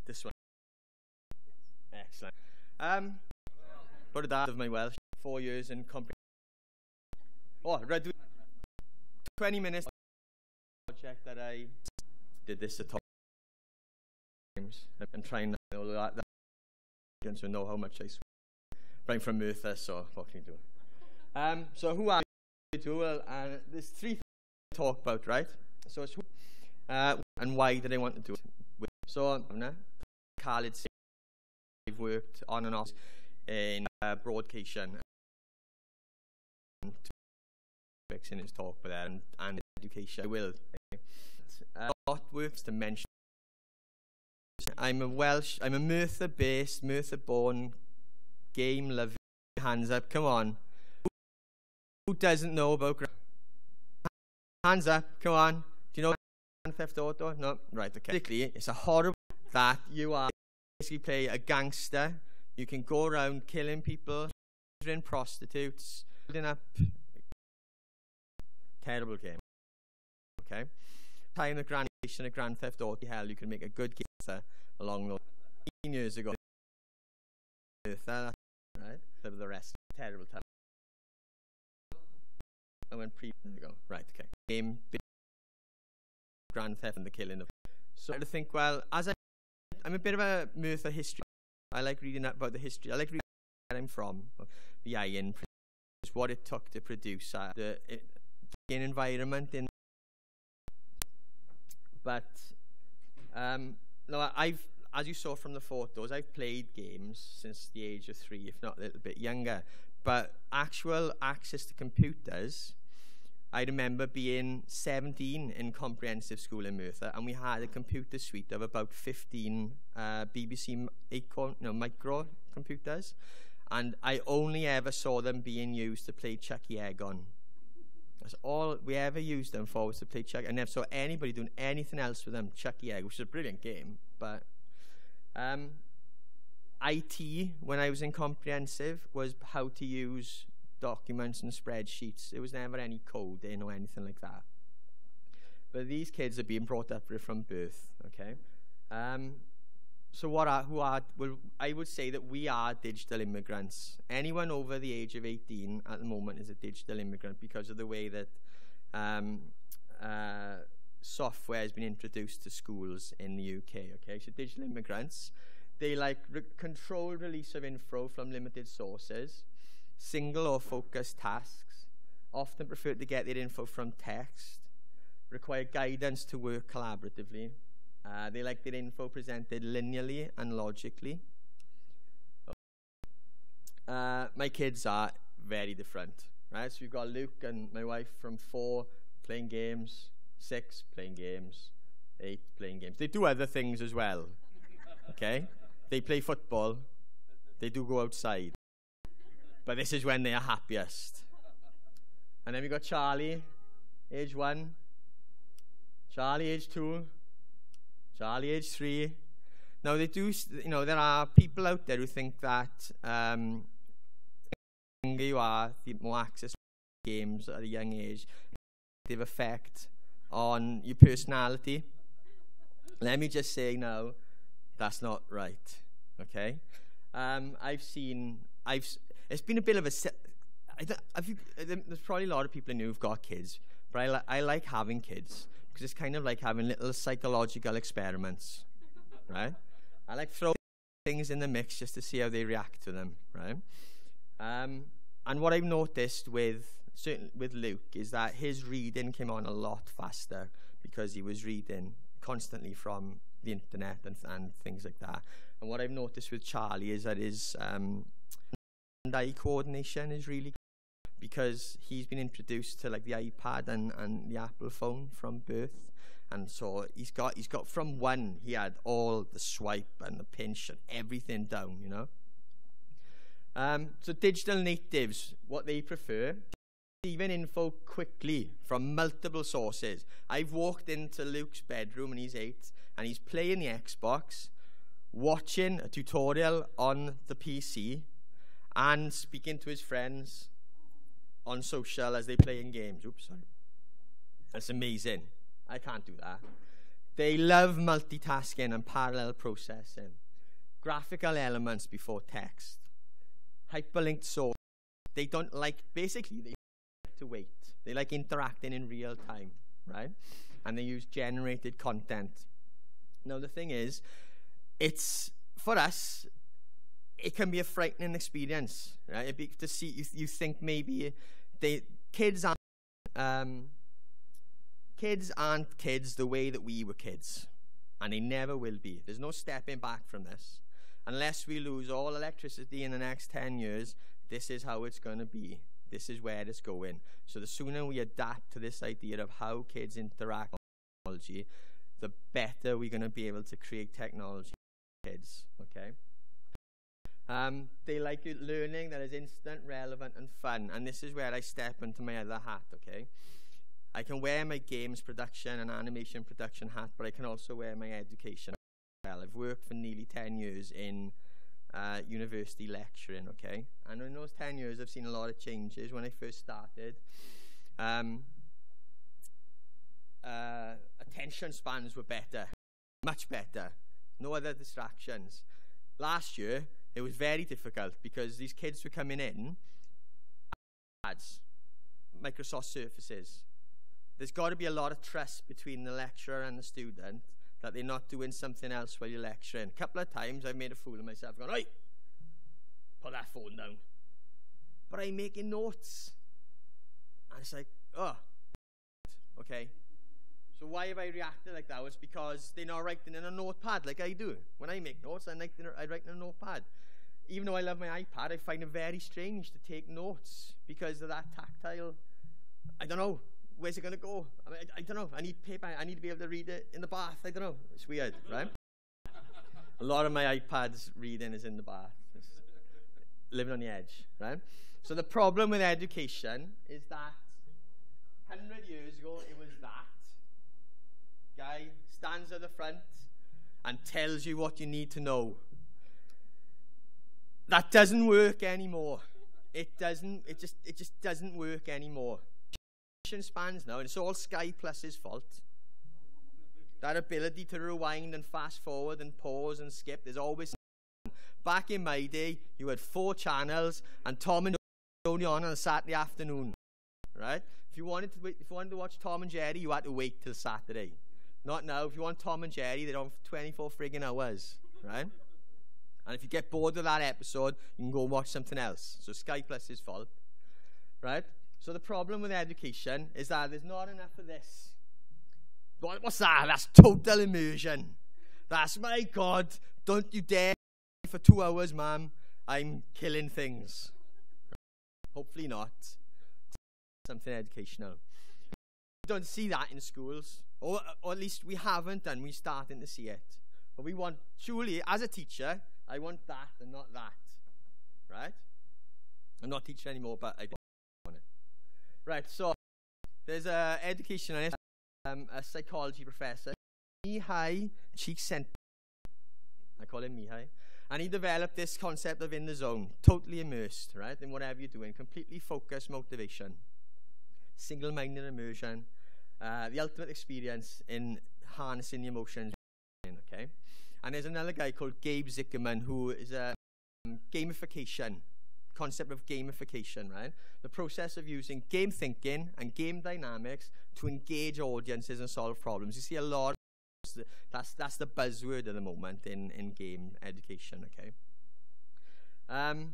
This one. Excellent. What did I of my Welsh? 4 years in comprehension. Oh, read 20 minutes project that I did this at times. I've been trying to know that to know how much I swear. But I'm from Merthyr, so what can you do? So who are you? Well, there's 3 things to talk about, right? So it's who, and why did I want to do it? So, Khalid, I've worked on and off in broadcasting in his talk with that and education. I will. What works to mention? I'm a Merthyr-based, Merthyr-born, game-loving. Hands up, come on. Who doesn't know about? Hands up, come on. Do you know Grand Theft Auto? No? Right, okay. Basically, it's a horrible that you are basically play a gangster. You can go around killing people, murdering prostitutes, building up. Terrible game. Okay? Time the Grand Theft Auto, hell, you can make a good gangster along those 15 years ago. Right? So the rest, terrible time. I went there you go. Right, okay. Game, Grand Theft and the killing of. So I think, well, I'm a bit of a Merthyr history. I like reading about the history. I like reading I'm from, the iron, is what it took to produce the environment in. But no, as you saw from the photos, I've played games since the age of 3, if not a little bit younger. But actual access to computers, I remember being 17 in comprehensive school in Merthyr, and we had a computer suite of about 15 BBC micro computers, and I only ever saw them being used to play Chucky Egg on. That's all we ever used them for, was to play Chucky. I never saw anybody doing anything else with them. Chucky Egg, which is a brilliant game, but IT, when I was in comprehensive, was how to use documents and spreadsheets. There was never any coding or anything like that. But these kids are being brought up from birth, okay? So well, I would say that we are digital immigrants. Anyone over the age of 18 at the moment is a digital immigrant because of the way that software has been introduced to schools in the UK, okay? So digital immigrants, they like controlled release of info from limited sources, single or focused tasks, often prefer to get their info from text, require guidance to work collaboratively. They like their info presented linearly and logically. My kids are very different, right? So we've got Luke and my wife from 4 playing games, 6 playing games, 8 playing games. They do other things as well, okay? They play football. They do go outside. But this is when they are happiest. And then we got Charlie, age 1. Charlie, age 2. Charlie, age 3. Now, they do, there are people out there who think that the younger you are, the more access to games at a young age, they have effect on your personality. Let me just say now, that's not right, okay? It's been a bit of a... there's probably a lot of people I know who've got kids, but I like having kids because it's kind of like having little psychological experiments, right? I like throwing things in the mix just to see how they react to them, right? And what I've noticed certainly with Luke is that his reading came on a lot faster because he was reading constantly from the internet and things like that. And what I've noticed with Charlie is that his hand-eye coordination is really good because he's been introduced to like the iPad and the Apple phone from birth, and so he's got from 1 he had all the swipe and the pinch and everything down, you know. So digital natives, what they prefer, receiving info quickly from multiple sources. I've walked into Luke's bedroom and he's 8 and he's playing the Xbox, watching a tutorial on the PC and speaking to his friends on social as they play in games. Oops, sorry. That's amazing. I can't do that. They love multitasking and parallel processing. Graphical elements before text. Hyperlinked source. They don't like, basically, they like to wait. They like interacting in real time, right? And they use generated content. Now, the thing is, for us, it can be a frightening experience, right? To see, you think maybe kids aren't kids the way that we were kids, and they never will be. There's no stepping back from this. Unless we lose all electricity in the next 10 years, this is how it's going to be. This is where it's going. So the sooner we adapt to this idea of how kids interact with technology, the better we're going to be able to create technology for kids, okay? They like learning that is instant, relevant, and fun. And this is where I step into my other hat, okay? I can wear my games production and animation production hat, but I can also wear my education. Well, I've worked for nearly 10 years in university lecturing, okay? And in those 10 years, I've seen a lot of changes. When I first started, attention spans were better, much better. No other distractions. Last year, it was very difficult because these kids were coming in, iPads, Microsoft Surfaces. There's got to be a lot of trust between the lecturer and the student that they're not doing something else while you're lecturing. A couple of times I've made a fool of myself going, "Oi, put that phone down. But I'm making notes. And it's like, oh, okay. So why have I reacted like that? It's because they're not writing in a notepad like I do. When I make notes, I write in a notepad. Even though I love my iPad, I find it very strange to take notes because of that tactile. I don't know. Where's it going to go? I don't know. I need paper. I need to be able to read it in the bath. I don't know. It's weird, right? A lot of my iPad's reading is in the bath. It's living on the edge, right? So the problem with education is that 100 years ago, it was that. Guy stands at the front and tells you what you need to know. That doesn't work anymore. It just doesn't work anymore. Spans now, and it's all Sky Plus's fault. That ability to rewind and fast forward and pause and skip, there's always. Back in my day, you had 4 channels and Tom and only on a Saturday afternoon, right? If you wanted to watch Tom and Jerry, you had to wait till Saturday. Not now. If you want Tom and Jerry, they're on for 24 friggin' hours, right? And if you get bored of that episode, you can go and watch something else. So Sky Plus's fault, right? So the problem with education is that there's not enough of this. What's that? That's total immersion. That's, my God, don't you dare for 2 hours, ma'am. I'm killing things. Hopefully not. Something educational. We don't see that in schools. Or at least we haven't, and we're starting to see it. But we want, surely, as a teacher, I want that and not that. Right? I'm not a teacher anymore, but I want it. Right, so there's an education analyst, a psychology professor, Mihai Csikszentmihalyi. I call him Mihai. And he developed this concept of in the zone, totally immersed, right, in whatever you're doing, completely focused motivation, single-minded immersion, the ultimate experience in harnessing the emotions. Okay, and there's another guy called Gabe Zickerman who is a gamification, concept of gamification, right? The process of using game thinking and game dynamics to engage audiences and solve problems. You see a lot. That's the buzzword at the moment in game education, okay? And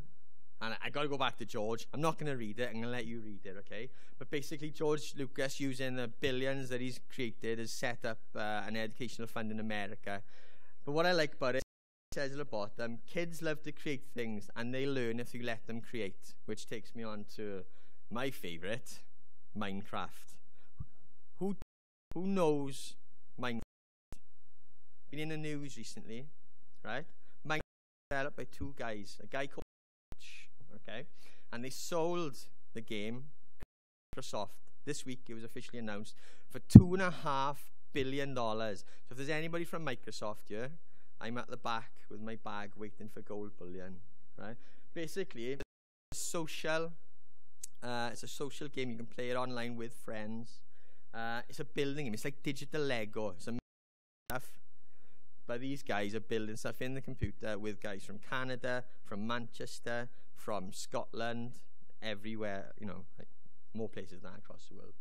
I got to go back to George. I'm not going to read it. I'm going to let you read it, okay? But basically, George Lucas, using the billions that he's created, has set up an educational fund in America. But what I like about it, it says at the bottom, kids love to create things, and they learn if you let them create, which takes me on to my favorite, Minecraft. Who knows Minecraft? Been in the news recently, right? Minecraft developed by 2 guys, a guy called okay, and they sold the game Microsoft this week. It was officially announced for $2.5 billion. So if there's anybody from Microsoft here, I'm at the back with my bag waiting for gold bullion, right? Basically, it's a social game. You can play it online with friends. It's a building game. It's like digital Lego. It's amazing stuff. But these guys are building stuff in the computer with guys from Canada, from Manchester, from Scotland, everywhere, you know, like more places than that across the world.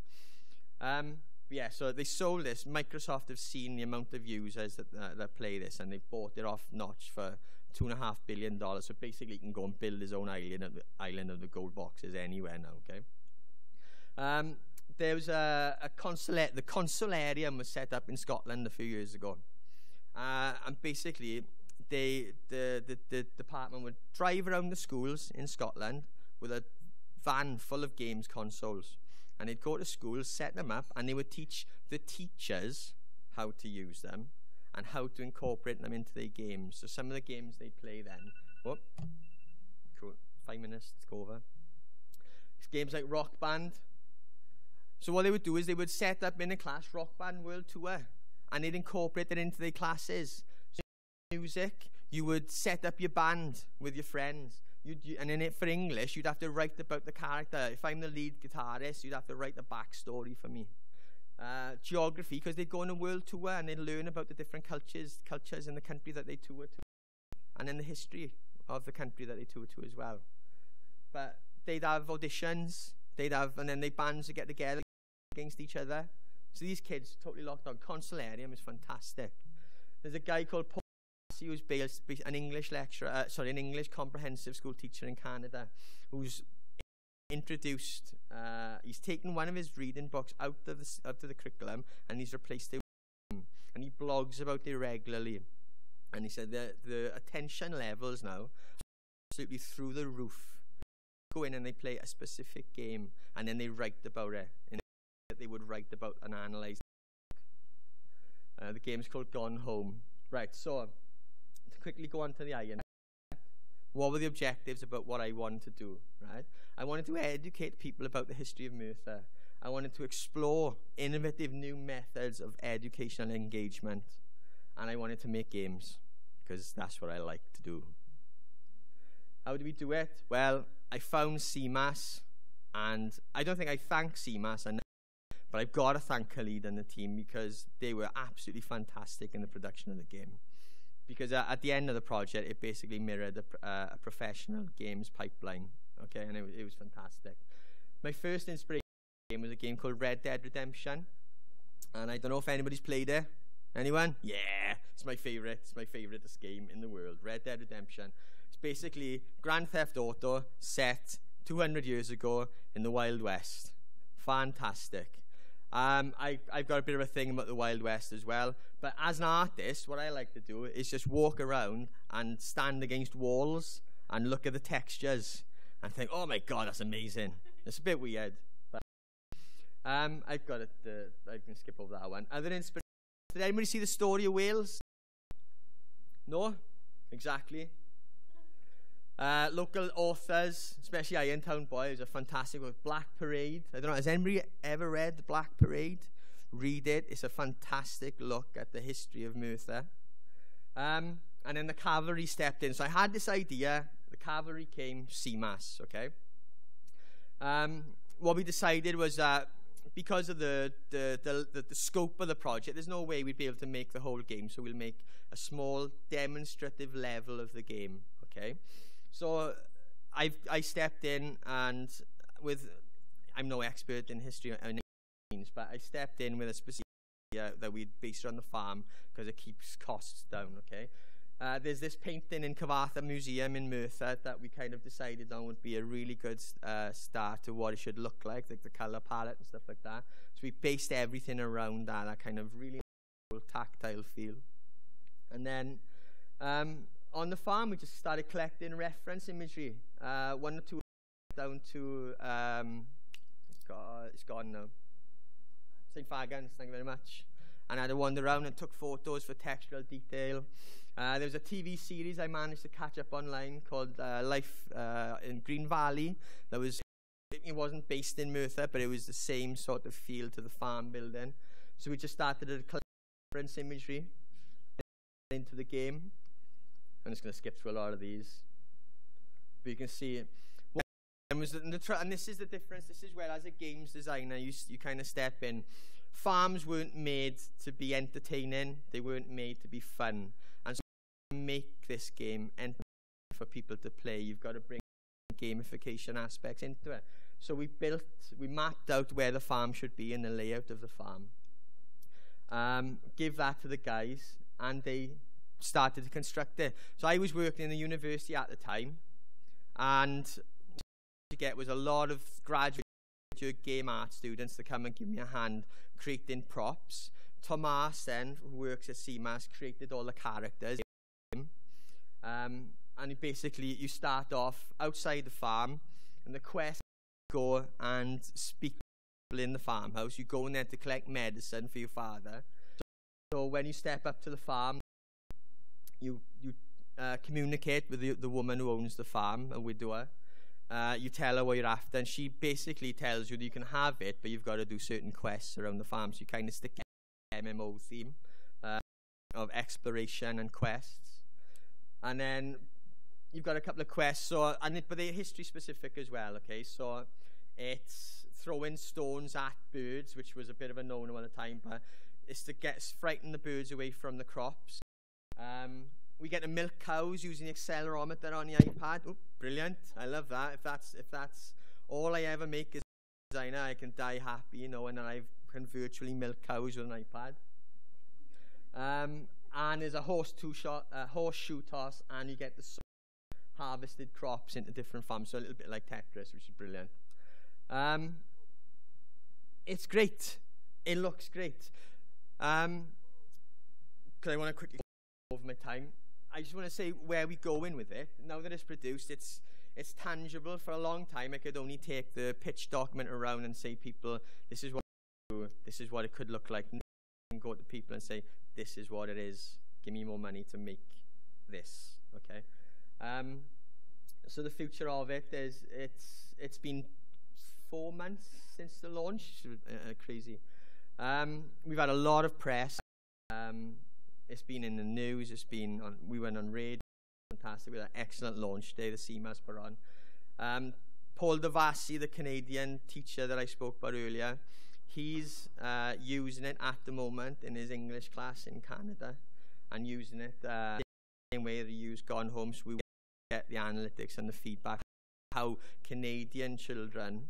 Yeah, so they sold this. Microsoft have seen the amount of users that play this, and they bought it off Notch for $2.5 billion. So basically, he can go and build his own island of the gold boxes anywhere now, okay? There was the Consularium was set up in Scotland a few years ago. And basically, the department would drive around the schools in Scotland with a van full of games consoles. And they'd go to schools, set them up, and they would teach the teachers how to use them and how to incorporate them into their games. So some of the games they play then. Oh, cool. 5 minutes to go over. It's games like Rock Band. So what they would do is they would set up in a class Rock Band World Tour, and they'd incorporate it into their classes. So music, you would set up your band with your friends. And in it, for English, you'd have to write about the character. If I'm the lead guitarist, you'd have to write a backstory for me. Geography, because they'd go on a world tour and they'd learn about the different cultures in the country that they tour to, and then the history of the country that they tour to as well. But they'd have auditions, and then the bands would get together against each other. So these kids totally locked on. Consularium is fantastic. There's a guy called Paul Darcy, who's an English lecturer, an English comprehensive school teacher in Canada, who's introduced, he's taken one of his reading books out of the curriculum, and he's replaced it with, and he blogs about it regularly. And he said the attention levels now are absolutely through the roof. Go in and they play a specific game, and then they write about it, in that they would write about and analyse. The game's called Gone Home. Right, so to quickly go on to the iron. What were the objectives about what I wanted to do, right? I wanted to educate people about the history of Merthyr. I wanted to explore innovative new methods of educational engagement. And I wanted to make games, because that's what I like to do. How do we do it? Well, I found CEMAS, and I don't think I thank CEMAS enough, but I've got to thank Khalid and the team, because they were absolutely fantastic in the production of the game. Because at the end of the project, it basically mirrored a professional games pipeline, okay, and it was fantastic. My first inspiration game was a game called Red Dead Redemption, and I don't know if anybody's played it. Anyone? Yeah, it's my favourite game in the world, Red Dead Redemption. It's basically Grand Theft Auto set 200 years ago in the Wild West. Fantastic. I've got a bit of a thing about the Wild West as well, but as an artist, what I like to do is just walk around and stand against walls and look at the textures and think, oh my god, that's amazing. It's a bit weird, but I've got it. I can skip over that one. Other inspiration. Did anybody see the story of Wales? No? Exactly. Local authors, especially Irontown Boy, is a fantastic book. Black Parade. I don't know, has anybody ever read The Black Parade? Read it. It's a fantastic look at the history of Merthyr. And then the cavalry stepped in. So I had this idea. The cavalry came, CEMAS, okay? What we decided was that because of the scope of the project, there's no way we'd be able to make the whole game, so we'll make a small demonstrative level of the game, okay? So I stepped in, and I'm no expert in history, but I stepped in with a specific idea that we'd base it on the farm, because it keeps costs down, okay? There's this painting in Cyfarthfa Museum in Merthyr that we kind of decided on would be a really good start to what it should look like the colour palette and stuff like that. So we based everything around that kind of really cool tactile feel. And then on the farm, we just started collecting reference imagery. One or two down to, it's gone now. St. Fagans, thank you very much. And I had to wander around and took photos for textural detail. There was a TV series I managed to catch up online called Life in Green Valley. It wasn't based in Merthyr, but it was the same sort of feel to the farm building. So we just started to collect reference imagery into the game. I'm just going to skip through a lot of these, but you can see it. And this is the difference. This is where, as a games designer, you kind of step in. Farms weren't made to be entertaining. They weren't made to be fun. And so to make this game entertaining for people to play, you've got to bring gamification aspects into it. So we mapped out where the farm should be and the layout of the farm. Give that to the guys, and they started to construct it. So I was working in the university at the time, and what I get was a lot of graduate game art students to come and give me a hand creating props. Thomas, then, who works at CEMAS, created all the characters. And basically, you start off outside the farm, and the quest is go and speak to people in the farmhouse. You go in there to collect medicine for your father. So when you step up to the farm, you communicate with the woman who owns the farm, a widower. You tell her what you're after, and she basically tells you that you can have it, but you've got to do certain quests around the farm. So you kind of stick to the MMO theme of exploration and quests. And then you've got a couple of quests, but they're history specific as well, okay? So it's throwing stones at birds, which was a bit of a no-no at the time, but it's to frighten the birds away from the crops. We get to milk cows using the accelerometer on the iPad. Oh, brilliant. I love that. If that's all I ever make as a designer, I can die happy, and then I can virtually milk cows with an iPad. and there's a horseshoe toss, and you get the harvested crops into different farms, so a little bit like Tetris, which is brilliant. It's great. It looks great. Because I want to quickly over my time. I just want to say where we go in with it. Now that it's produced, it's tangible. For a long time, I could only take the pitch document around and say, people, this is what this is what it could look like, and go to people and say, this is what it is. Give me more money to make this. Okay. So the future of it is it's been 4 months since the launch. Crazy. We've had a lot of press. It's been in the news. We went on radio. Fantastic. We had an excellent launch day. The CEMAS put on. Paul Devassi, the Canadian teacher that I spoke about earlier, he's using it at the moment in his English class in Canada, and using it the same way they use Gone Home. So we get the analytics and the feedback, how Canadian children,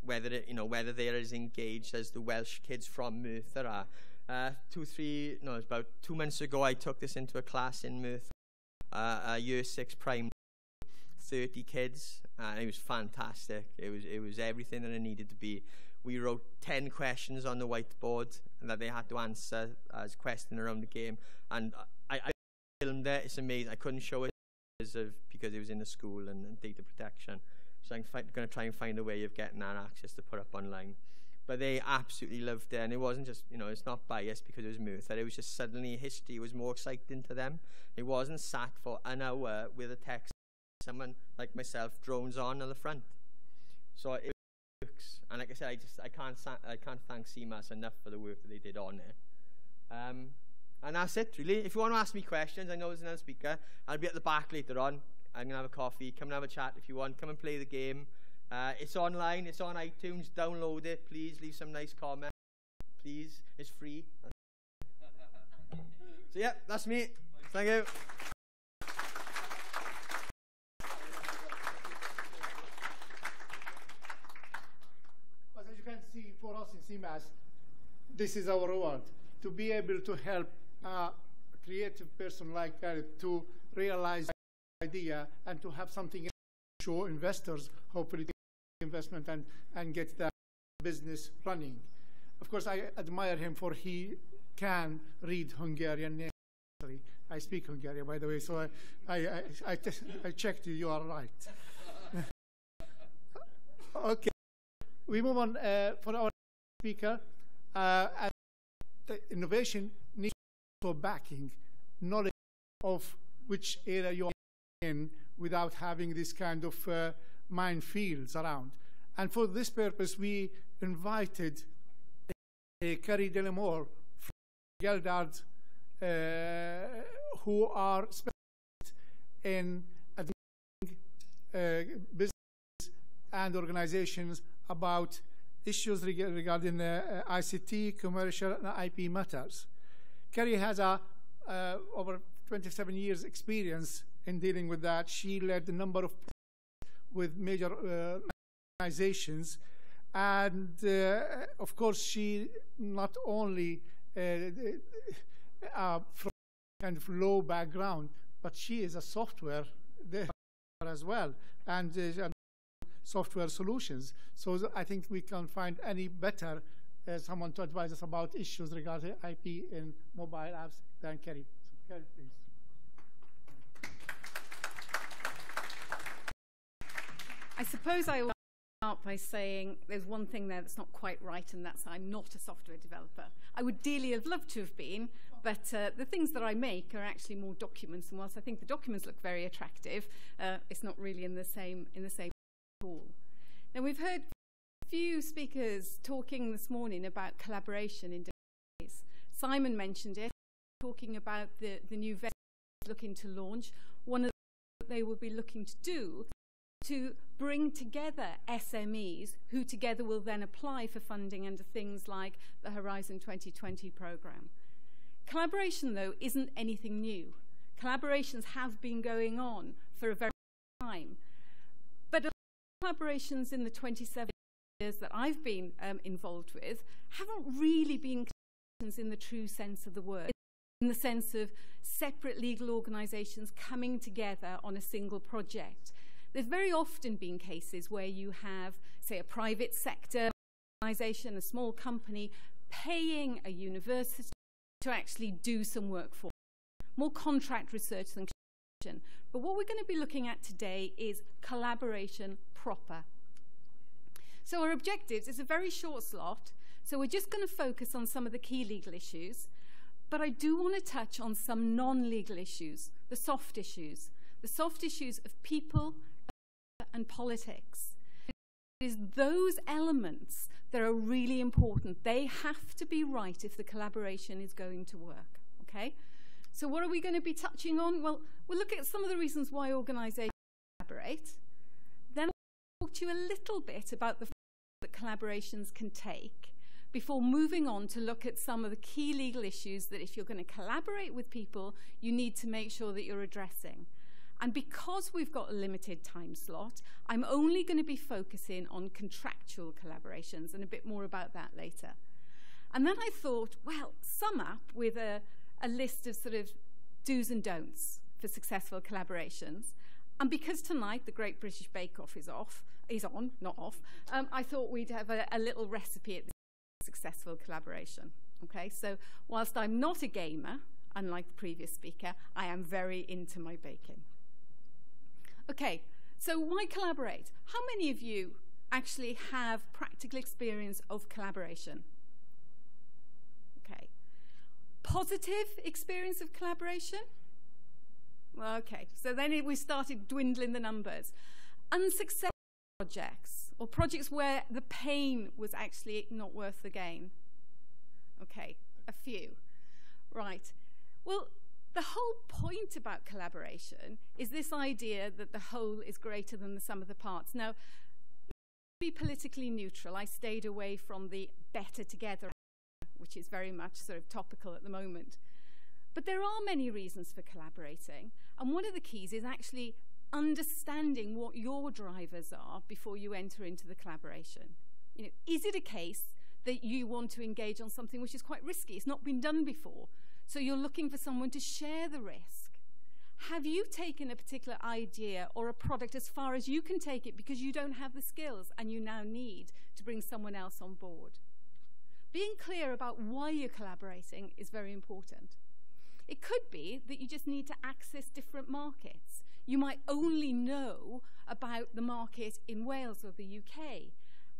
whether they're as engaged as the Welsh kids from Merthyr are. About 2 months ago, I took this into a class in Merthyr, year 6 prime, 30 kids, and it was fantastic. It was everything that it needed to be. We wrote 10 questions on the whiteboard that they had to answer as questions around the game, and I filmed it. It's amazing. I couldn't show it because it was in the school and data protection, so I'm going to try and find a way of getting that access to put up online. But they absolutely loved it, and it wasn't just, it's not biased because it was Merthyr. It was just suddenly history was more exciting to them. It wasn't sat for an hour with a text, someone like myself drones on the front. So it works, and like I said, I can't thank CEMAS enough for the work that they did on it. And that's it, really. If you want to ask me questions, I know there's another speaker. I'll be at the back later on. I'm going to have a coffee. Come and have a chat if you want. Come and play the game. It's online. It's on iTunes. Download it. Please leave some nice comments. Please. It's free. So, yeah, that's me. Thank you. As you can see, for us in CEMAS, this is our reward. To be able to help a creative person like that to realize the idea and to have something to show investors, hopefully, investment and get that business running. Of course, I admire him for he can read Hungarian. I speak Hungarian, by the way, so I checked you are right. Okay, we move on for our speaker. The innovation needs for backing, knowledge of which area you are in without having this kind of minefields around. And for this purpose, we invited Kerry Delamore from Geldard, who are specialists in business and organizations about issues regarding ICT, commercial, and IP matters. Kerry has over 27 years experience in dealing with that. She led a number of with major organizations, and of course she not only from kind of low background, but she is a software as well, and software solutions. So I think we can't find any better someone to advise us about issues regarding IP in mobile apps than Kerry. So, Kerry, please. I suppose I will start by saying there's one thing there that's not quite right, and that's I'm not a software developer. I would dearly have loved to have been, but the things that I make are actually more documents, and whilst I think the documents look very attractive, it's not really in the same pool. Now, we've heard a few speakers talking this morning about collaboration in different ways. Simon mentioned it, talking about the new venture looking to launch. One of the things that they will be looking to do to bring together SMEs who together will then apply for funding under things like the Horizon 2020 programme. Collaboration, though, isn't anything new. Collaborations have been going on for a very long time. But collaborations in the 27 years that I've been involved with haven't really been collaborations in the true sense of the word. in the sense of separate legal organisations coming together on a single project. There's very often been cases where you have, say, a private sector organisation, a small company, paying a university to actually do some work for them. More contract research than collaboration. But what we're going to be looking at today is collaboration proper. So our objectives is a very short slot, so we're just going to focus on some of the key legal issues, but I do want to touch on some non-legal issues, the soft issues of people and politics. It is those elements that are really important. They have to be right if the collaboration is going to work, okay? So what are we going to be touching on? Well, we'll look at some of the reasons why organisations collaborate. Then I'll talk to you a little bit about the that collaborations can take before moving on to look at some of the key legal issues that if you're going to collaborate with people, you need to make sure that you're addressing. And because we've got a limited time slot, I'm only going to be focusing on contractual collaborations and a bit more about that later. And then I thought, well, sum up with a list of sort of do's and don'ts for successful collaborations. And because tonight the Great British Bake Off is on, not off, I thought we'd have a little recipe at the successful collaboration. Okay, so whilst I'm not a gamer, unlike the previous speaker, I am very into my baking. Okay, so why collaborate? How many of you actually have practical experience of collaboration? Okay. Positive experience of collaboration? Well, okay, so then we started dwindling the numbers. Unsuccessful projects, or projects where the pain was actually not worth the gain. Okay, a few. Right. Well, the whole point about collaboration is this idea that the whole is greater than the sum of the parts. Now, to be politically neutral, I stayed away from the better together, which is very much sort of topical at the moment. But there are many reasons for collaborating, and one of the keys is actually understanding what your drivers are before you enter into the collaboration. You know, is it a case that you want to engage on something which is quite risky? It's not been done before, so you're looking for someone to share the risk. Have you taken a particular idea or a product as far as you can take it because you don't have the skills and you now need to bring someone else on board? Being clear about why you're collaborating is very important. It could be that you just need to access different markets. You might only know about the market in Wales or the UK.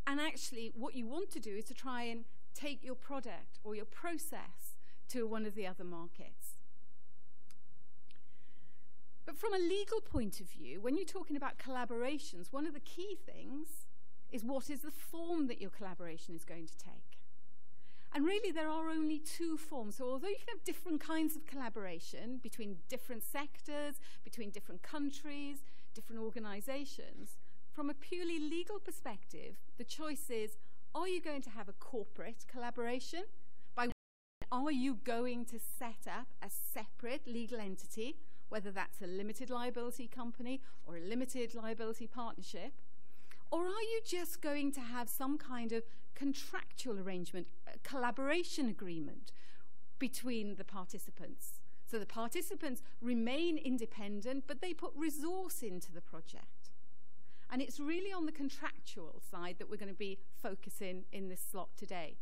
And actually, what you want to do is to try and take your product or your process to one of the other markets. But from a legal point of view, when you're talking about collaborations, one of the key things is what is the form that your collaboration is going to take. And really, there are only two forms. So although you can have different kinds of collaboration between different sectors, between different countries, different organizations, from a purely legal perspective, the choice is, are you going to have a corporate collaboration? Are you going to set up a separate legal entity, whether that's a limited liability company or a limited liability partnership? Or are you just going to have some kind of contractual arrangement, a collaboration agreement between the participants? So the participants remain independent, but they put resource into the project. And it's really on the contractual side that we're going to be focusing in this slot today.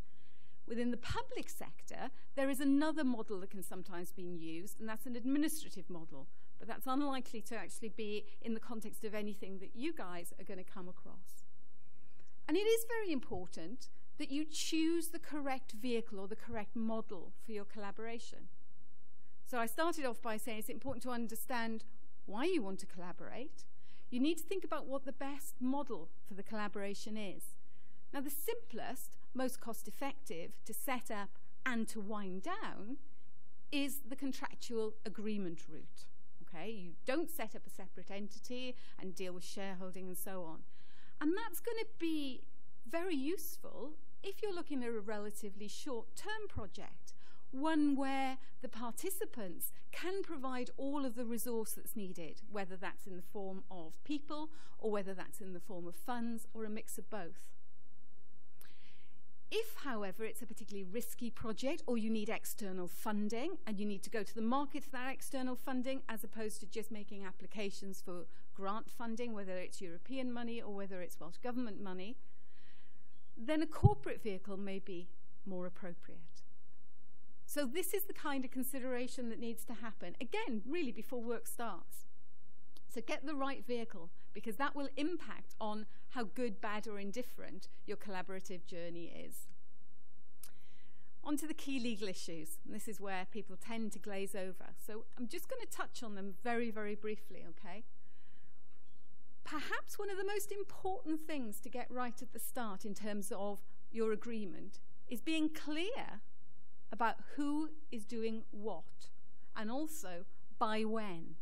Within the public sector, there is another model that can sometimes be used, and that's an administrative model. But that's unlikely to actually be in the context of anything that you guys are going to come across. And it is very important that you choose the correct vehicle or the correct model for your collaboration. So I started off by saying it's important to understand why you want to collaborate. You need to think about what the best model for the collaboration is. Now, the simplest, most cost-effective to set up and to wind down is the contractual agreement route. Okay? You don't set up a separate entity and deal with shareholding and so on. And that's going to be very useful if you're looking at a relatively short-term project, one where the participants can provide all of the resource that's needed, whether that's in the form of people or whether that's in the form of funds or a mix of both. If, however, it's a particularly risky project or you need external funding and you need to go to the market for that external funding as opposed to just making applications for grant funding, whether it's European money or whether it's Welsh Government money, then a corporate vehicle may be more appropriate. So this is the kind of consideration that needs to happen, again, really before work starts. So get the right vehicle, because that will impact on how good, bad, or indifferent your collaborative journey is. On to the key legal issues. And this is where people tend to glaze over. So I'm just going to touch on them very, very briefly, okay? Perhaps one of the most important things to get right at the start in terms of your agreement is being clear about who is doing what, and also by when.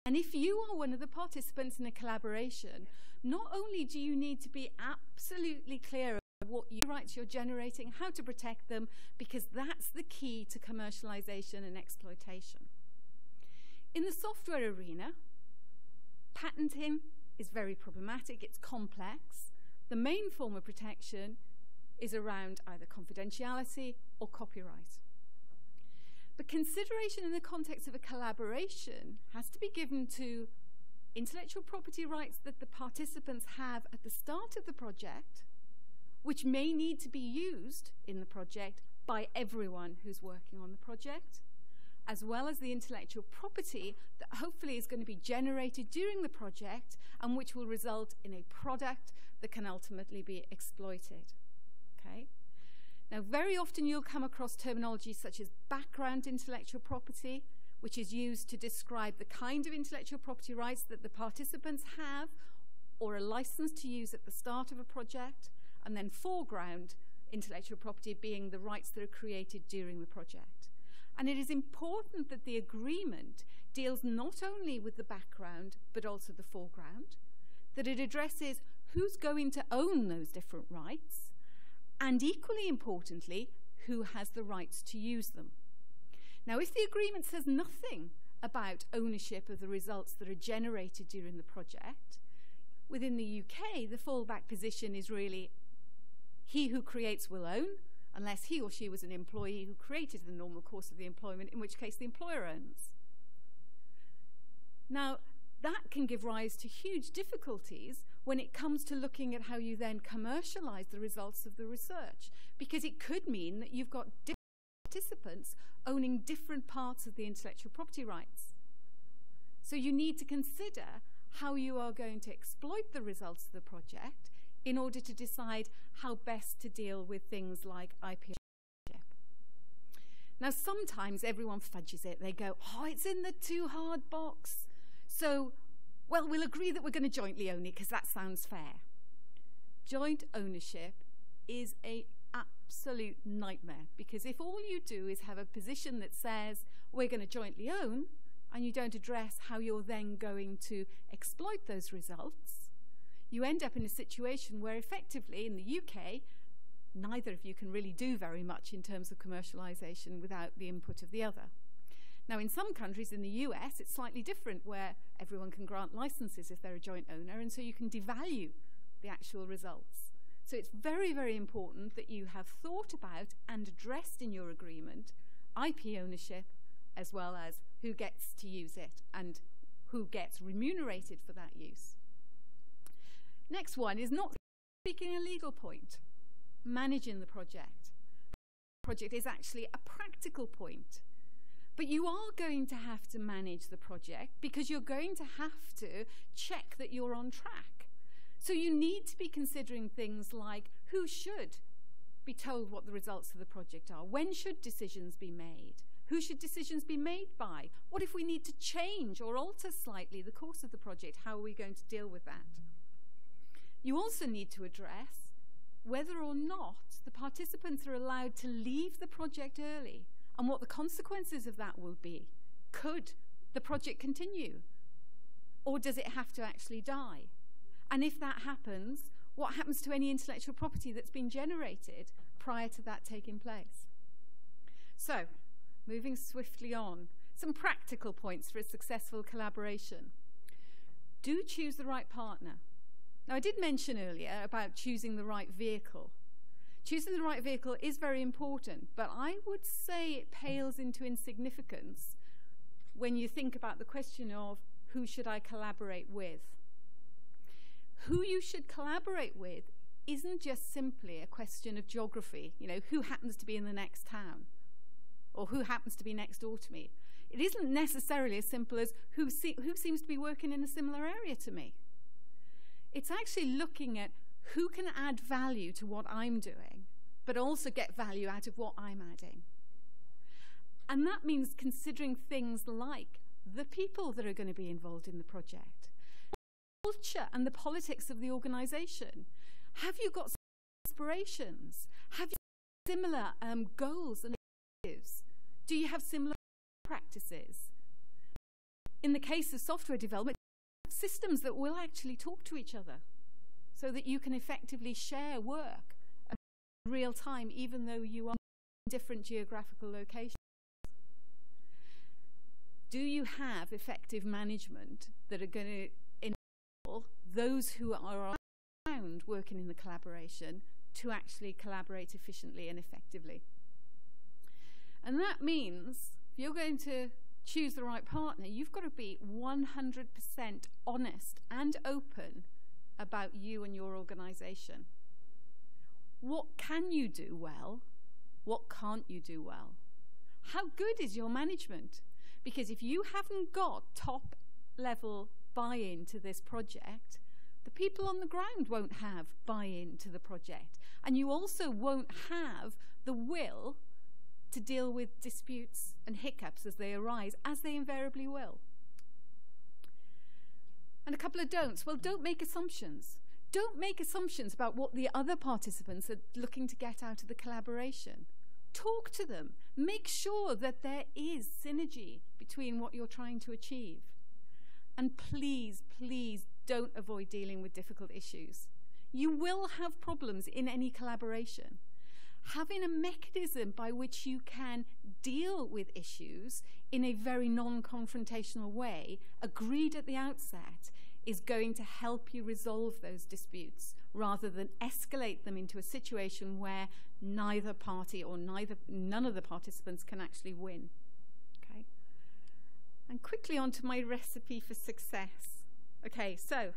And if you are one of the participants in a collaboration, not only do you need to be absolutely clear about what rights you're generating, how to protect them, because that's the key to commercialization and exploitation. In the software arena, patenting is very problematic, it's complex. The main form of protection is around either confidentiality or copyright. But consideration in the context of a collaboration has to be given to intellectual property rights that the participants have at the start of the project, which may need to be used in the project by everyone who's working on the project, as well as the intellectual property that hopefully is going to be generated during the project and which will result in a product that can ultimately be exploited. Okay? Now, very often you'll come across terminology such as background intellectual property, which is used to describe the kind of intellectual property rights that the participants have or are licensed to use at the start of a project, and then foreground intellectual property being the rights that are created during the project. And it is important that the agreement deals not only with the background, but also the foreground, that it addresses who's going to own those different rights, and equally importantly, who has the rights to use them. Now, if the agreement says nothing about ownership of the results that are generated during the project, within the UK, the fallback position is really he who creates will own, unless he or she was an employee who created the normal course of the employment, in which case the employer owns. Now, that can give rise to huge difficulties when it comes to looking at how you then commercialize the results of the research, because it could mean that you've got different participants owning different parts of the intellectual property rights. So you need to consider how you are going to exploit the results of the project in order to decide how best to deal with things like IP ownership. Now, sometimes everyone fudges it. They go, oh, it's in the too hard box. So, well, we'll agree that we're going to jointly own it because that sounds fair. Joint ownership is an absolute nightmare, because if all you do is have a position that says we're going to jointly own, and you don't address how you're then going to exploit those results, you end up in a situation where effectively in the UK, neither of you can really do very much in terms of commercialization without the input of the other. Now, in some countries in the US, it's slightly different, where everyone can grant licenses if they're a joint owner, and so you can devalue the actual results. So it's very, very important that you have thought about and addressed in your agreement IP ownership, as well as who gets to use it and who gets remunerated for that use. Next one is not speaking a legal point, managing the project. The project is actually a practical point. But you are going to have to manage the project because you're going to have to check that you're on track. So you need to be considering things like who should be told what the results of the project are, when should decisions be made, who should decisions be made by, what if we need to change or alter slightly the course of the project, how are we going to deal with that? You also need to address whether or not the participants are allowed to leave the project early, and what the consequences of that will be. Could the project continue? Or does it have to actually die? And if that happens, what happens to any intellectual property that's been generated prior to that taking place? So, moving swiftly on, some practical points for a successful collaboration. Do choose the right partner. Now, I did mention earlier about choosing the right vehicle. Choosing the right vehicle is very important, but I would say it pales into insignificance when you think about the question of who should I collaborate with. Who you should collaborate with isn't just simply a question of geography, who happens to be in the next town or who happens to be next door to me. It isn't necessarily as simple as who seems to be working in a similar area to me. It's actually looking at who can add value to what I'm doing, but also get value out of what I'm adding. And that means considering things like the people that are going to be involved in the project, the culture and the politics of the organization. Have you got aspirations? Have you got similar goals and objectives? Do you have similar practices? In the case of software development, systems that will actually talk to each other so that you can effectively share work in real time, even though you are in different geographical locations. Do you have effective management that are going to enable those who are around working in the collaboration to actually collaborate efficiently and effectively? And that means if you're going to choose the right partner, you've got to be 100% honest and open about you and your organization. What can you do well? What can't you do well? How good is your management? Because if you haven't got top level buy-in to this project, the people on the ground won't have buy-in to the project. And you also won't have the will to deal with disputes and hiccups as they arise, as they invariably will. And a couple of don'ts. Well, don't make assumptions. Don't make assumptions about what the other participants are looking to get out of the collaboration. Talk to them. Make sure that there is synergy between what you're trying to achieve. And please, please don't avoid dealing with difficult issues. You will have problems in any collaboration. Having a mechanism by which you can deal with issues in a very non-confrontational way, agreed at the outset, is going to help you resolve those disputes rather than escalate them into a situation where neither party or none of the participants can actually win. Okay? And quickly on to my recipe for success. Okay, so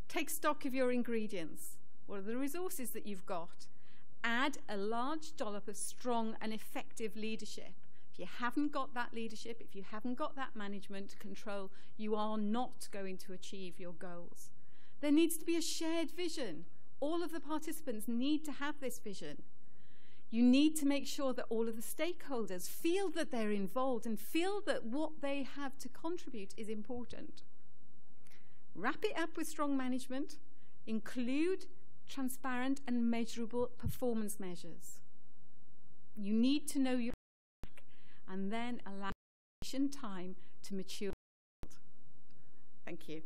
take stock of your ingredients. What are the resources that you've got? Add a large dollop of strong and effective leadership. If you haven't got that leadership, if you haven't got that management control, you are not going to achieve your goals. There needs to be a shared vision. All of the participants need to have this vision. You need to make sure that all of the stakeholders feel that they're involved and feel that what they have to contribute is important. Wrap it up with strong management. Include transparent and measurable performance measures. You need to know your track and then allow sufficient time to mature. Thank you.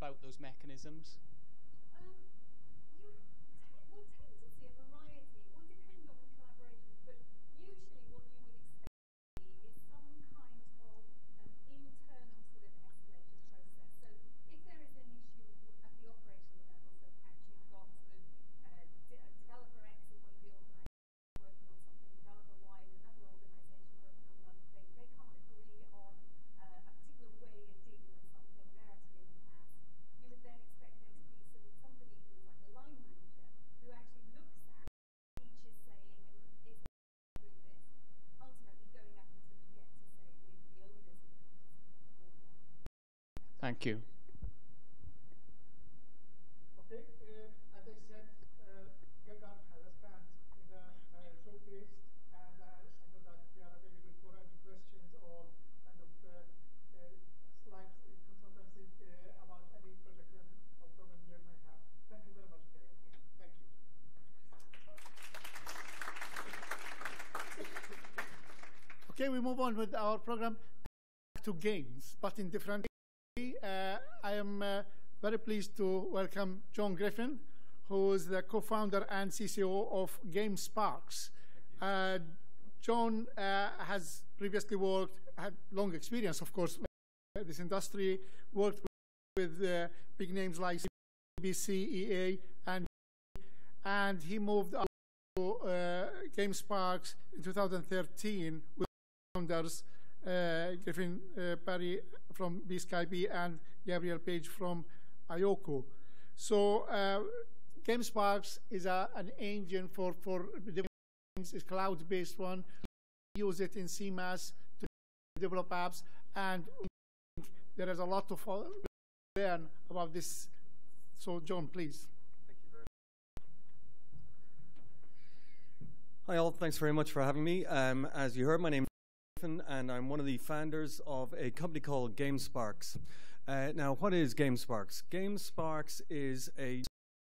About those mechanisms? You will tend to see a variety. It will depend on the collaborations, but usually what you would expect is some kind of internal sort of escalation process. So if there is an issue at the operational level, so perhaps you've got sort of developer X in one of the organisations working on something, developer Y in another organisation working on another thing, they can't agree on a particular way of dealing with something they're actually in the past. You would then expect there to be sort of somebody who is like a line manager who actually looks at what each is saying and is doing this, ultimately going up until you get to say the owners of the participants. Thank you. Okay, as I said, Gildan has a stand in the showcase, and I know that we are available for any questions or kind of slight consultancy about any project or program you might have. Thank you very much, Terry. Thank you. Okay, we move on with our program to games, but in different I am very pleased to welcome John Griffin, who is the co-founder and CCO of GameSparks. John has previously had long experience, of course, in this industry, worked with big names like BBC, EA, and he moved up to GameSparks in 2013 with founders Griffin Perry from BSkyB and Gabriel Page from Ayoko. So GameSparks is an engine for it's a cloud-based one. We use it in CEMAS to develop apps, and there is a lot to learn about this. So John, please. Thank you very much. Hi all, thanks very much for having me. As you heard, my name is Griffin, and I'm one of the founders of a company called GameSparks. Now, what is GameSparks? GameSparks is a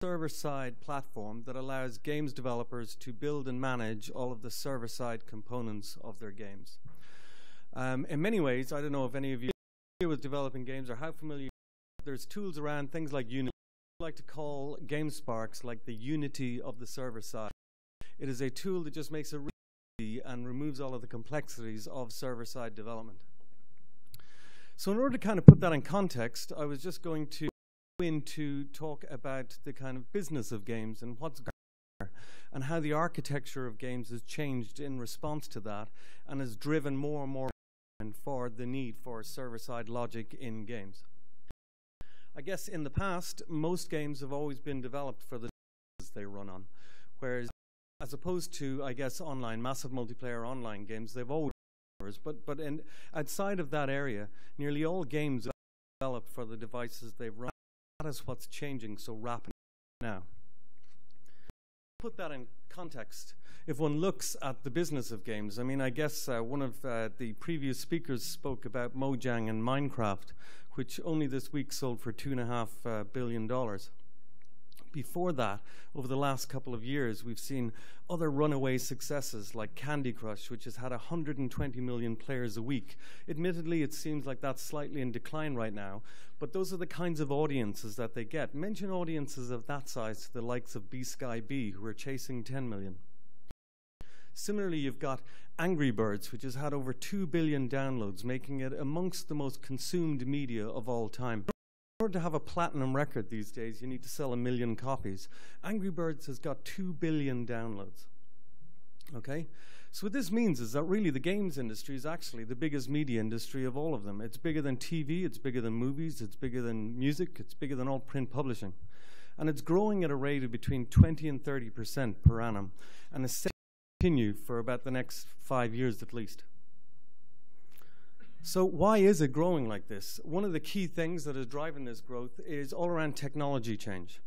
server-side platform that allows games developers to build and manage all of the server-side components of their games. In many ways, I don't know if any of you are familiar with developing games or how familiar. There's tools around, things like Unity. I like to call GameSparks like the Unity of the server side. It is a tool that just makes it really easy and removes all of the complexities of server-side development. So in order to kind of put that in context, I was just going to go in to talk about the kind of business of games and what's going on and how the architecture of games has changed in response to that and has driven more and more for the need for server-side logic in games. I guess in the past, most games have always been developed for the devices they run on, whereas as opposed to, I guess, massive multiplayer online games, they've always been servers. But outside of that area, nearly all games are developed for the devices they've run. That is what's changing so rapidly now. Put that in context. If one looks at the business of games, I mean, I guess one of the previous speakers spoke about Mojang and Minecraft, which only this week sold for $2.5 billion. Before that, over the last couple of years, we've seen other runaway successes like Candy Crush, which has had 120 million players a week. Admittedly, it seems like that's slightly in decline right now, but those are the kinds of audiences that they get. Mention audiences of that size to the likes of BSkyB, who are chasing 10 million. Similarly, you've got Angry Birds, which has had over 2 billion downloads, making it amongst the most consumed media of all time. In order to have a platinum record these days, you need to sell 1 million copies. Angry Birds has got 2 billion downloads. Okay? So what this means is that really the games industry is actually the biggest media industry of all of them. It's bigger than TV, it's bigger than movies, it's bigger than music, it's bigger than all print publishing. And it's growing at a rate of between 20 and 30% per annum, and is set to continue for about the next 5 years at least. So why is it growing like this? One of the key things that is driving this growth is all around technology change.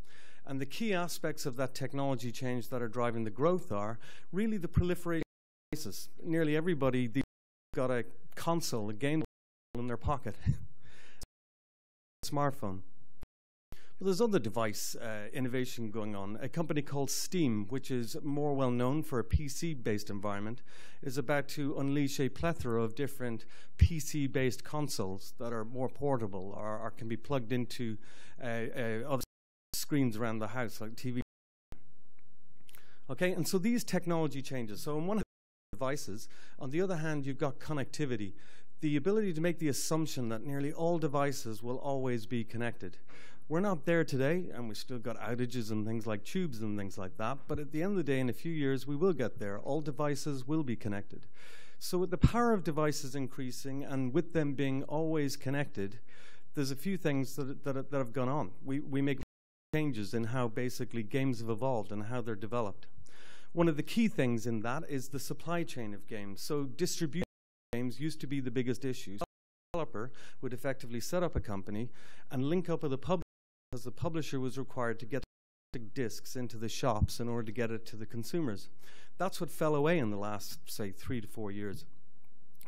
And the key aspects of that technology change that are driving the growth are really the proliferation of devices. Nearly everybody got a console, a game in their pocket, smartphone. Well, there's other device innovation going on. A company called Steam, which is more well known for a PC-based environment, is about to unleash a plethora of different PC-based consoles that are more portable or can be plugged into other screens around the house, like TV. Okay, and so these technology changes. So on one hand, devices. On the other hand, you've got connectivity. The ability to make the assumption that nearly all devices will always be connected. We're not there today, and we've still got outages and things like tubes and things like that, but at the end of the day, in a few years, we will get there. All devices will be connected. So with the power of devices increasing, and with them being always connected, there's a few things that have gone on. We make changes in how basically games have evolved and how they're developed. One of the key things in that is the supply chain of games. So distribution of games used to be the biggest issue. So the developer would effectively set up a company and link up with a publisher, because the publisher was required to get discs into the shops in order to get it to the consumers. That's what fell away in the last, say, 3 to 4 years.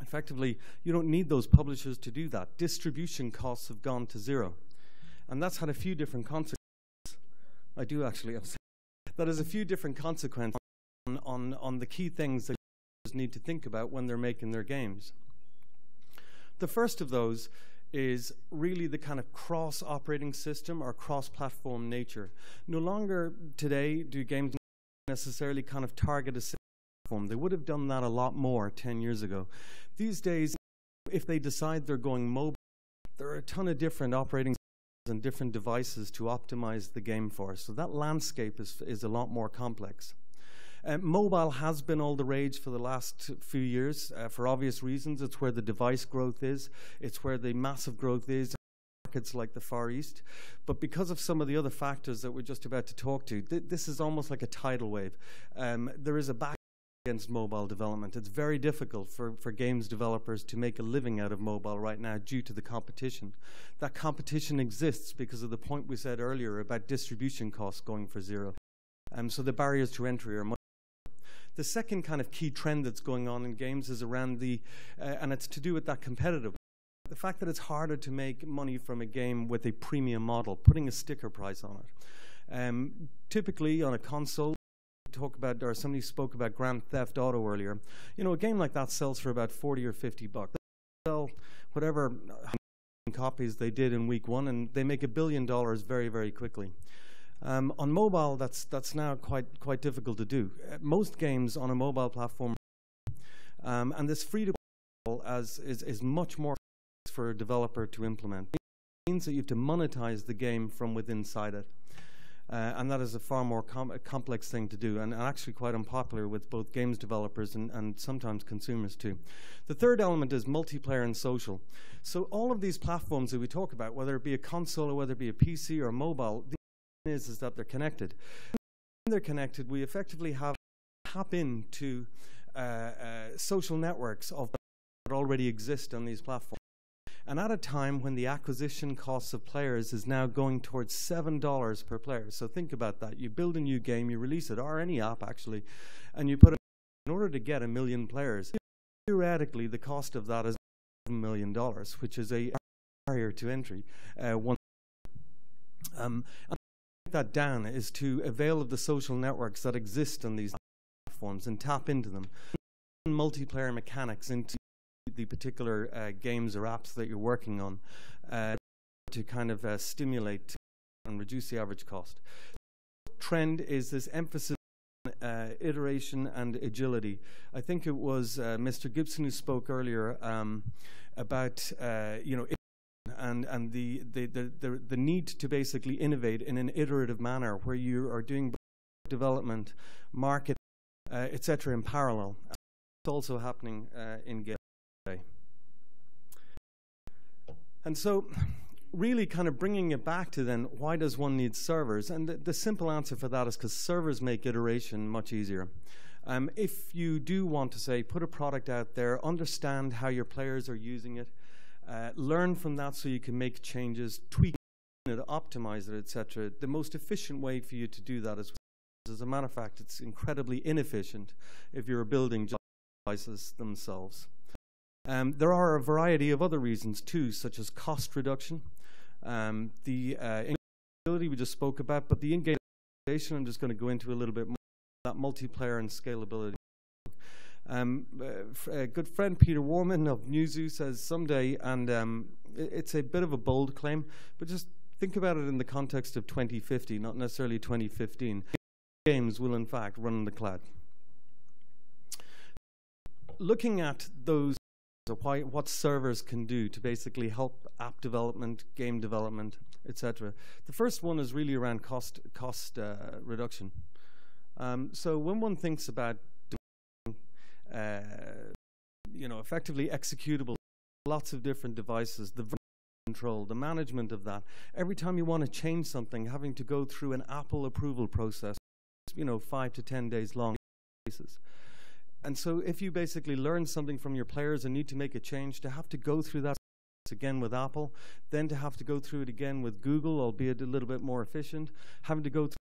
Effectively, you don't need those publishers to do that. Distribution costs have gone to zero. And that's had a few different consequences. I do actually have that has a few different consequences on the key things that users need to think about when they're making their games. The first of those is really the kind of cross-operating system or cross-platform nature. No longer today do games necessarily kind of target a platform. They would have done that a lot more 10 years ago. These days, if they decide they're going mobile, there are a ton of different operating systems and different devices to optimize the game for. So that landscape is a lot more complex. Mobile has been all the rage for the last few years for obvious reasons. It's where the device growth is. It's where the massive growth is in markets like the Far East. But because of some of the other factors that we're just about to talk to, this is almost like a tidal wave. There is a back against mobile development. It's very difficult for games developers to make a living out of mobile right now due to the competition. That competition exists because of the point we said earlier about distribution costs going for zero. So the barriers to entry are much. The second kind of key trend that's going on in games is around and it's to do with that competitive. The fact that it's harder to make money from a game with a premium model, putting a sticker price on it. Typically on a console, somebody spoke about Grand Theft Auto earlier. You know, a game like that sells for about 40 or 50 bucks. They sell whatever copies they did in week one, and they make $1 billion very, very quickly. On mobile, that's now quite difficult to do. Most games on a mobile platform, and this free-to-play is much more for a developer to implement. It means that you have to monetize the game from within inside it, and that is a far more complex thing to do, and actually quite unpopular with both games developers and sometimes consumers too. The third element is multiplayer and social. So all of these platforms that we talk about, whether it be a console or whether it be a PC or mobile, is that they're connected. When they're connected, we effectively tap into social networks that already exist on these platforms. And at a time when the acquisition costs of players is now going towards $7 per player. So think about that. You build a new game, you release it, or any app actually, and you put it in order to get 1 million players. Theoretically, the cost of that is $7 million, which is a barrier to entry. That down is to avail of the social networks that exist on these platforms and tap into them. Multiplayer mechanics into the particular games or apps that you're working on to kind of stimulate and reduce the average cost. Trend is this emphasis on iteration and agility. I think it was Mr. Gibson who spoke earlier about and the need to basically innovate in an iterative manner where you are doing development, market, etc. in parallel. It's also happening in games today. And so really kind of bringing it back to then, why does one need servers? And the simple answer for that is because servers make iteration much easier. If you do want to, say, put a product out there, understand how your players are using it, learn from that so you can make changes, tweak it, optimize it, etc. The most efficient way for you to do that is, as a matter of fact, it's incredibly inefficient if you're building devices themselves. There are a variety of other reasons too, such as cost reduction, the ability we just spoke about, but the in-game I'm just going to go into a little bit more, that multiplayer and scalability. A good friend Peter Warman of Newzoo says someday, and it's a bit of a bold claim, but just think about it in the context of 2050, not necessarily 2015. Games will in fact run in the cloud. Looking at those, what servers can do to basically help app development, game development, etc. The first one is really around cost reduction. So when one thinks about effectively executable, lots of different devices, the control, the management of that. Every time you want to change something, having to go through an Apple approval process, 5 to 10 days long. And so if you basically learn something from your players and need to make a change, to have to go through that again with Apple, then to have to go through it again with Google, albeit a little bit more efficient, having to go through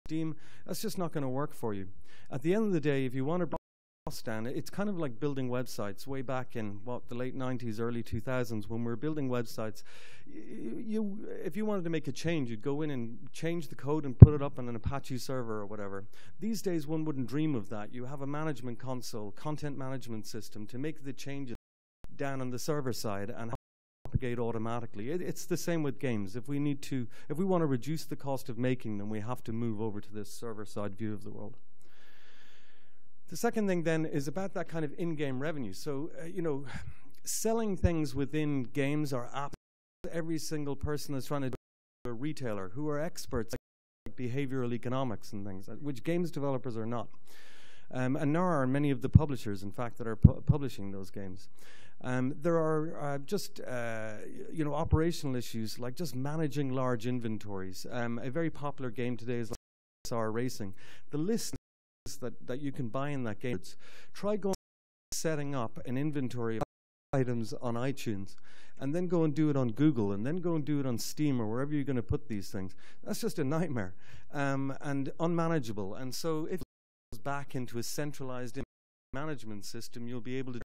Steam, that's just not going to work for you. At the end of the day, if you want to bring costs down, it's kind of like building websites way back in the late 90s, early 2000s, when we were building websites. If you wanted to make a change, you'd go in and change the code and put it up on an Apache server or whatever. These days, one wouldn't dream of that. You have a management console, content management system to make the changes down on the server side and aggregate automatically. It's the same with games. If we want to reduce the cost of making them, we have to move over to this server-side view of the world. The second thing then is about that kind of in-game revenue. So, selling things within games or apps, every single person is trying to do a retailer who are experts like behavioral economics and things, which games developers are not. And nor are many of the publishers, in fact, that are publishing those games. There are operational issues like just managing large inventories. A very popular game today is like SR Racing. The list that you can buy in that game, try going setting up an inventory of items on iTunes, and then go and do it on Google, and then go and do it on Steam or wherever you're going to put these things. That's just a nightmare and unmanageable. And so if back into a centralized management system, you'll be able to.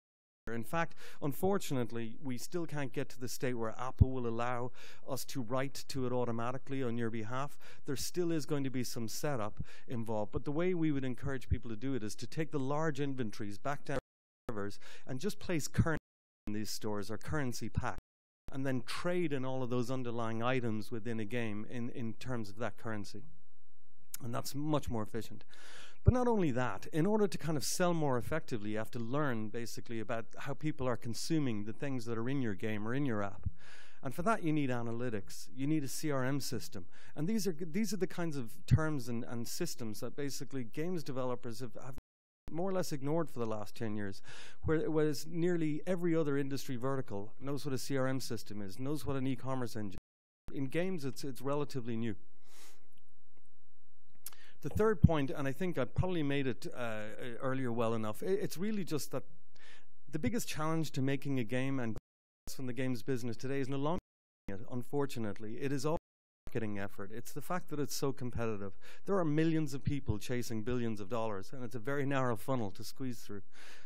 In fact, unfortunately, we still can't get to the state where Apple will allow us to write to it automatically on your behalf. There still is going to be some setup involved, but the way we would encourage people to do it is to take the large inventories back down to servers and just place currency in these stores or currency packs, and then trade in all of those underlying items within a game in terms of that currency. And that's much more efficient. But not only that, in order to kind of sell more effectively, you have to learn basically about how people are consuming the things that are in your game or in your app. And for that, you need analytics. You need a CRM system. And these are the kinds of terms and systems that basically games developers have more or less ignored for the last 10 years, whereas nearly every other industry vertical knows what a CRM system is, knows what an e-commerce engine is. In games, it's relatively new. The third point, and I think I probably made it earlier well enough, it's really just that the biggest challenge to making a game and from the games business today is no longer it, unfortunately. It is all a marketing effort. It's the fact that it's so competitive. There are millions of people chasing billions of dollars, and it's a very narrow funnel to squeeze through.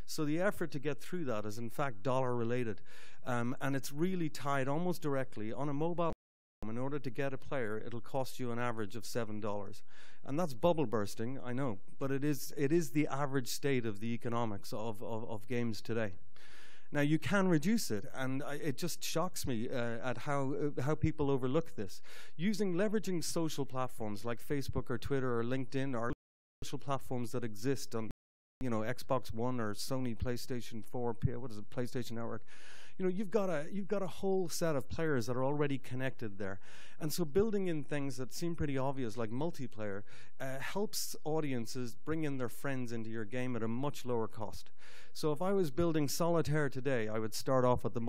So the effort to get through that is in fact dollar related, and it's really tied almost directly on a mobile. In order to get a player, it'll cost you an average of $7. And that's bubble bursting, I know, but it is the average state of the economics of games today. Now, you can reduce it, and it just shocks me at how people overlook this. Leveraging social platforms like Facebook or Twitter or LinkedIn or social platforms that exist on Xbox One or Sony PlayStation 4, PlayStation Network. You've got a whole set of players that are already connected there. And so building in things that seem pretty obvious, like multiplayer, helps audiences bring in their friends into your game at a much lower cost. So if I was building Solitaire today, I would start off with the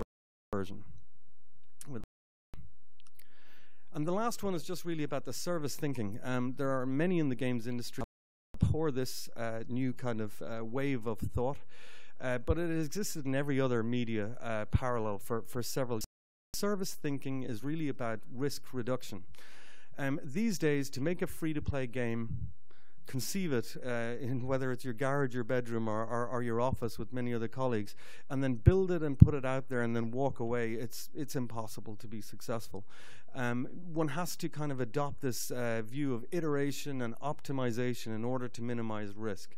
version. And the last one is just really about the service thinking. There are many in the games industry that pour this new kind of wave of thought. But it existed in every other media parallel for several years. Service thinking is really about risk reduction. These days, to make a free-to-play game, conceive it in whether it's your garage, your bedroom, or your office with many other colleagues, and then build it and put it out there and then walk away, it's impossible to be successful. One has to kind of adopt this view of iteration and optimization in order to minimize risk.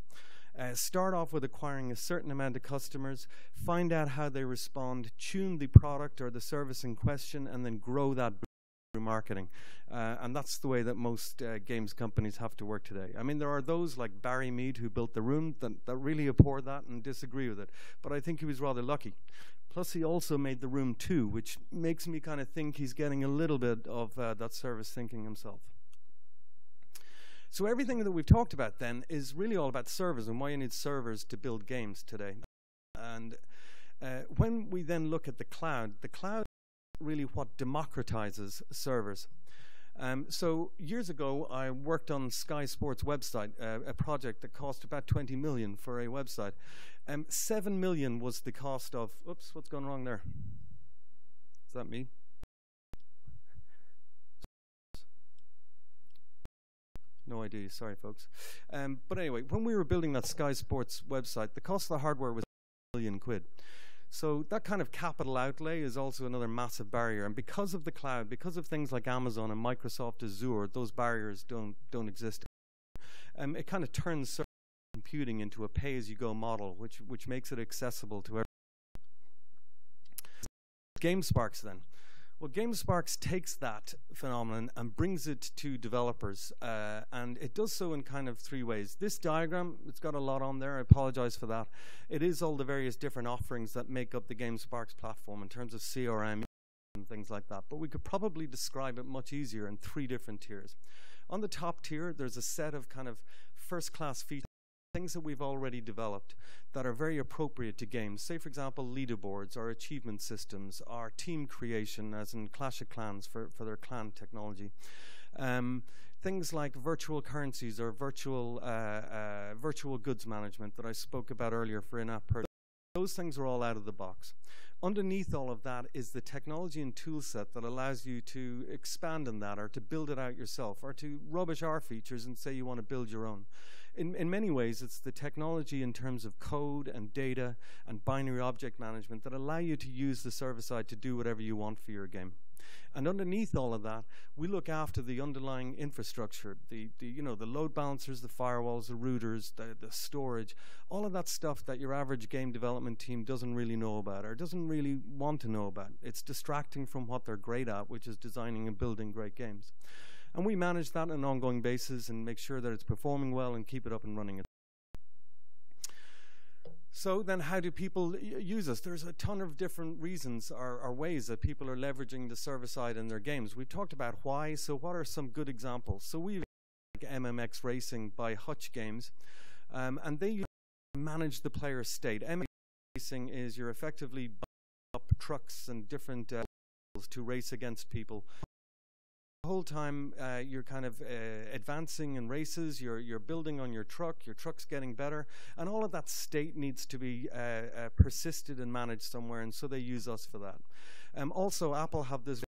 Start off with acquiring a certain amount of customers, find out how they respond, tune the product or the service in question, and then grow that through marketing. And that's the way that most games companies have to work today. I mean, there are those like Barry Mead who built The Room that really abhor that and disagree with it. But I think he was rather lucky. Plus, he also made The Room 2, which makes me kind of think he's getting a little bit of that service thinking himself. So everything that we've talked about then is really all about servers and why you need servers to build games today. And when we then look at the cloud is really what democratizes servers. So years ago, I worked on Sky Sports website, a project that cost about 20 million for a website. 7 million was the cost of, oops, what's gone wrong there? Is that me? No idea, sorry folks. But anyway, when we were building that Sky Sports website, the cost of the hardware was £1 million. So that kind of capital outlay is also another massive barrier. And because of the cloud, because of things like Amazon and Microsoft Azure, those barriers don't exist. It kind of turns computing into a pay-as-you-go model, which makes it accessible to everyone. GameSparks then? Well, GameSparks takes that phenomenon and brings it to developers, and it does so in kind of three ways. This diagram, it's got a lot on there, I apologize for that. It is all the various different offerings that make up the GameSparks platform in terms of CRM and things like that, but we could probably describe it much easier in three different tiers. On the top tier, there's a set of kind of first-class features, things that we've already developed that are very appropriate to games. Say, for example, leaderboards or achievement systems or team creation, as in Clash of Clans for their clan technology. Things like virtual currencies or virtual goods management that I spoke about earlier for in-app purchases. Those things are all out of the box. Underneath all of that is the technology and tool set that allows you to expand on that or to build it out yourself or to rubbish our features and say you want to build your own. In many ways, it's the technology in terms of code and data and binary object management that allow you to use the server side to do whatever you want for your game. And underneath all of that, we look after the underlying infrastructure, the load balancers, the firewalls, the routers, the storage, all of that stuff that your average game development team doesn't really know about or doesn't really want to know about. It's distracting from what they're great at, which is designing and building great games. And we manage that on an ongoing basis and make sure that it's performing well and keep it up and running. So then how do people use us? There's a ton of different reasons or ways that people are leveraging the server side in their games. We've talked about why, so what are some good examples? So we've like MMX Racing by Hutch Games, and they manage the player state. MMX Racing is you're effectively up trucks and different to race against people. The whole time you're kind of advancing in races, you're building on your truck's getting better, and all of that state needs to be persisted and managed somewhere, and so they use us for that. Also, Apple have this,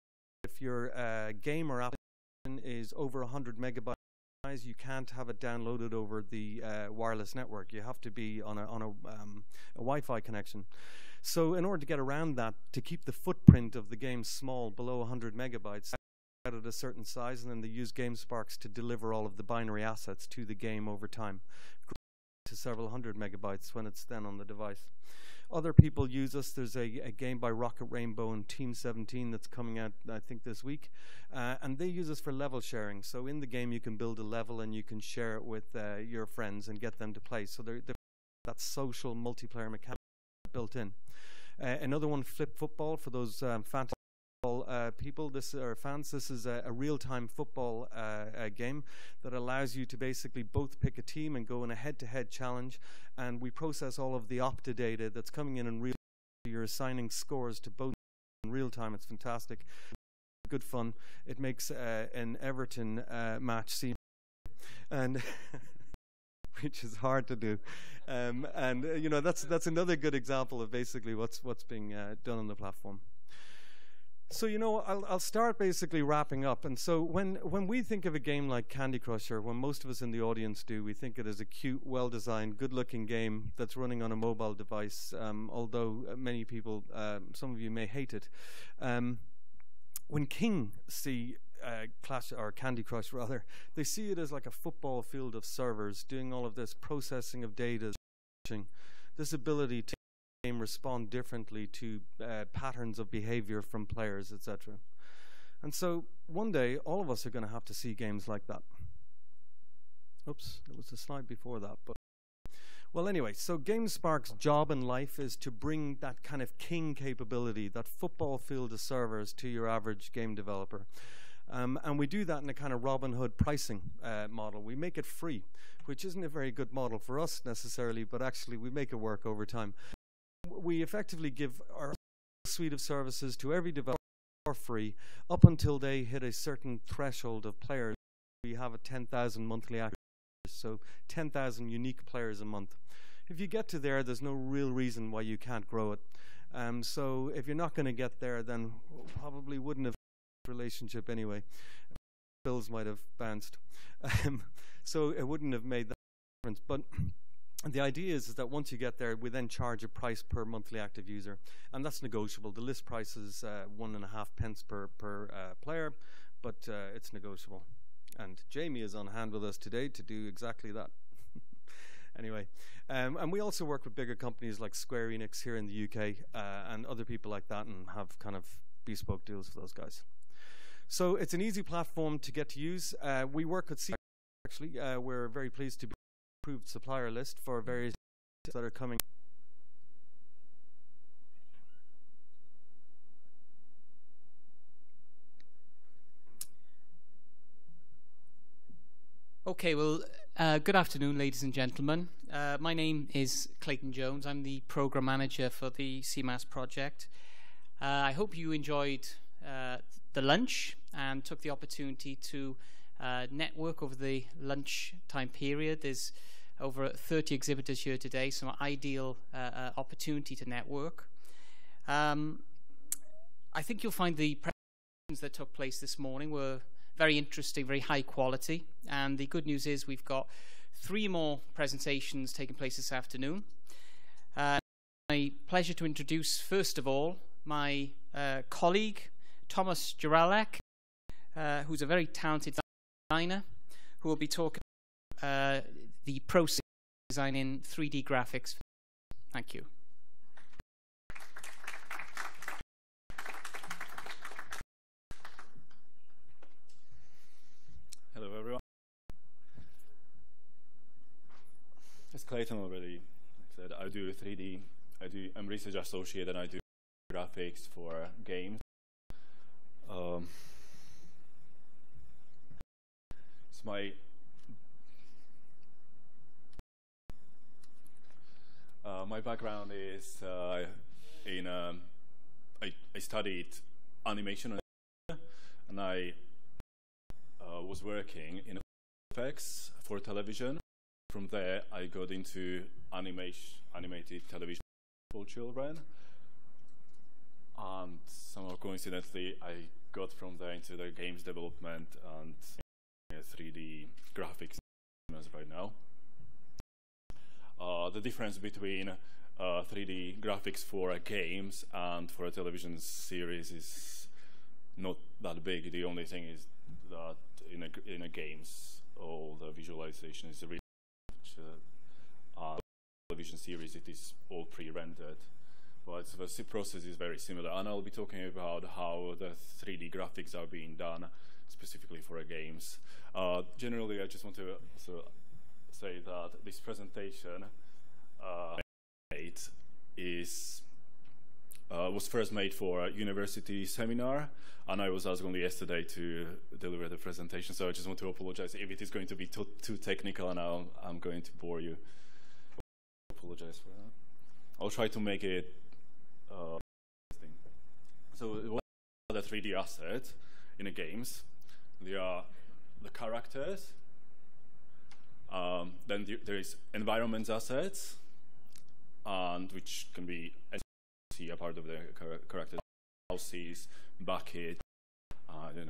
if your game or application is over 100 megabytes, you can't have it downloaded over the wireless network. You have to be on a Wi-Fi connection. So in order to get around that, to keep the footprint of the game small, below 100 megabytes, at a certain size, and then they use GameSparks to deliver all of the binary assets to the game over time, to several hundred megabytes when it's then on the device. Other people use us. There's a game by Rocket Rainbow and Team 17 that's coming out, I think, this week, and they use us for level sharing. So in the game, you can build a level and you can share it with your friends and get them to play. So that social multiplayer mechanic built in. Another one, Flip Football, for those fantasy people, fans. This is a real-time football game that allows you to basically both pick a team and go in a head-to-head challenge, and we process all of the Opta data that's coming in real time. You're assigning scores to both in real time. It's fantastic, good fun. It makes an Everton match seem, and which is hard to do, and you know, that's another good example of basically what's being done on the platform. So, you know, I'll start basically wrapping up. And so when we think of a game like Candy Crush, or when most of us in the audience do, we think it as a cute, well-designed, good-looking game that's running on a mobile device, although many people, some of you may hate it. When King see Candy Crush, rather, they see it as like a football field of servers doing all of this processing of data, this ability to respond differently to patterns of behavior from players, etc. And so one day all of us are going to have to see games like that. Oops, there was a slide before that, but well, anyway, so GameSpark's job in life is to bring that kind of King capability, that football field of servers, to your average game developer. And we do that in a kind of Robin Hood pricing model. We make it free, which isn't a very good model for us necessarily, but actually we make it work over time. We effectively give our suite of services to every developer for free up until they hit a certain threshold of players. We have a 10,000 monthly active users, so 10,000 unique players a month. If you get to there, there's no real reason why you can't grow it. So if you're not going to get there, then probably wouldn't have a relationship anyway. Bills might have bounced. So it wouldn't have made that difference. But the idea is that once you get there, we then charge a price per monthly active user, and that's negotiable. The list price is 1.5 pence per player, but it's negotiable. And Jamie is on hand with us today to do exactly that. Anyway, and we also work with bigger companies like Square Enix here in the UK and other people like that, and have kind of bespoke deals for those guys. So it's an easy platform to get to use. We work with CEMAS, actually. We're very pleased to be approved supplier list for various that are coming. Okay, well, good afternoon, ladies and gentlemen. My name is Clayton Jones. I'm the program manager for the CEMAS project. I hope you enjoyed the lunch and took the opportunity to network over the lunch time period. There's over 30 exhibitors here today, so an ideal opportunity to network. I think you'll find the presentations that took place this morning were very interesting, very high quality, and the good news is we've got 3 more presentations taking place this afternoon. My pleasure to introduce, first of all, my colleague, Thomas Juralek, who's a very talented designer, who will be talking about the process of design in 3D graphics. Thank you. Hello everyone. As Clayton already said, I do 3D. I'm research associate and I do graphics for games. It's my background is I studied animation and I was working in effects for television. From there, I got into animated television for children, and somehow coincidentally, I got from there into the games development and 3D graphics right now. The difference between 3D graphics for games and for a television series is not that big. The only thing is that in a games, all the visualization is really television series, it is all pre-rendered, but the process is very similar, and I'll be talking about how the 3D graphics are being done specifically for games. Generally, I just want to also say that this presentation was first made for a university seminar, and I was asked only yesterday to deliver the presentation, so I just want to apologize if it is going to be too technical and I'm going to bore you. Apologize for that. I'll try to make it interesting. So what are the 3D assets in the games? There are the characters, then there is environment assets, and which can be a part of the characters, houses, bucket,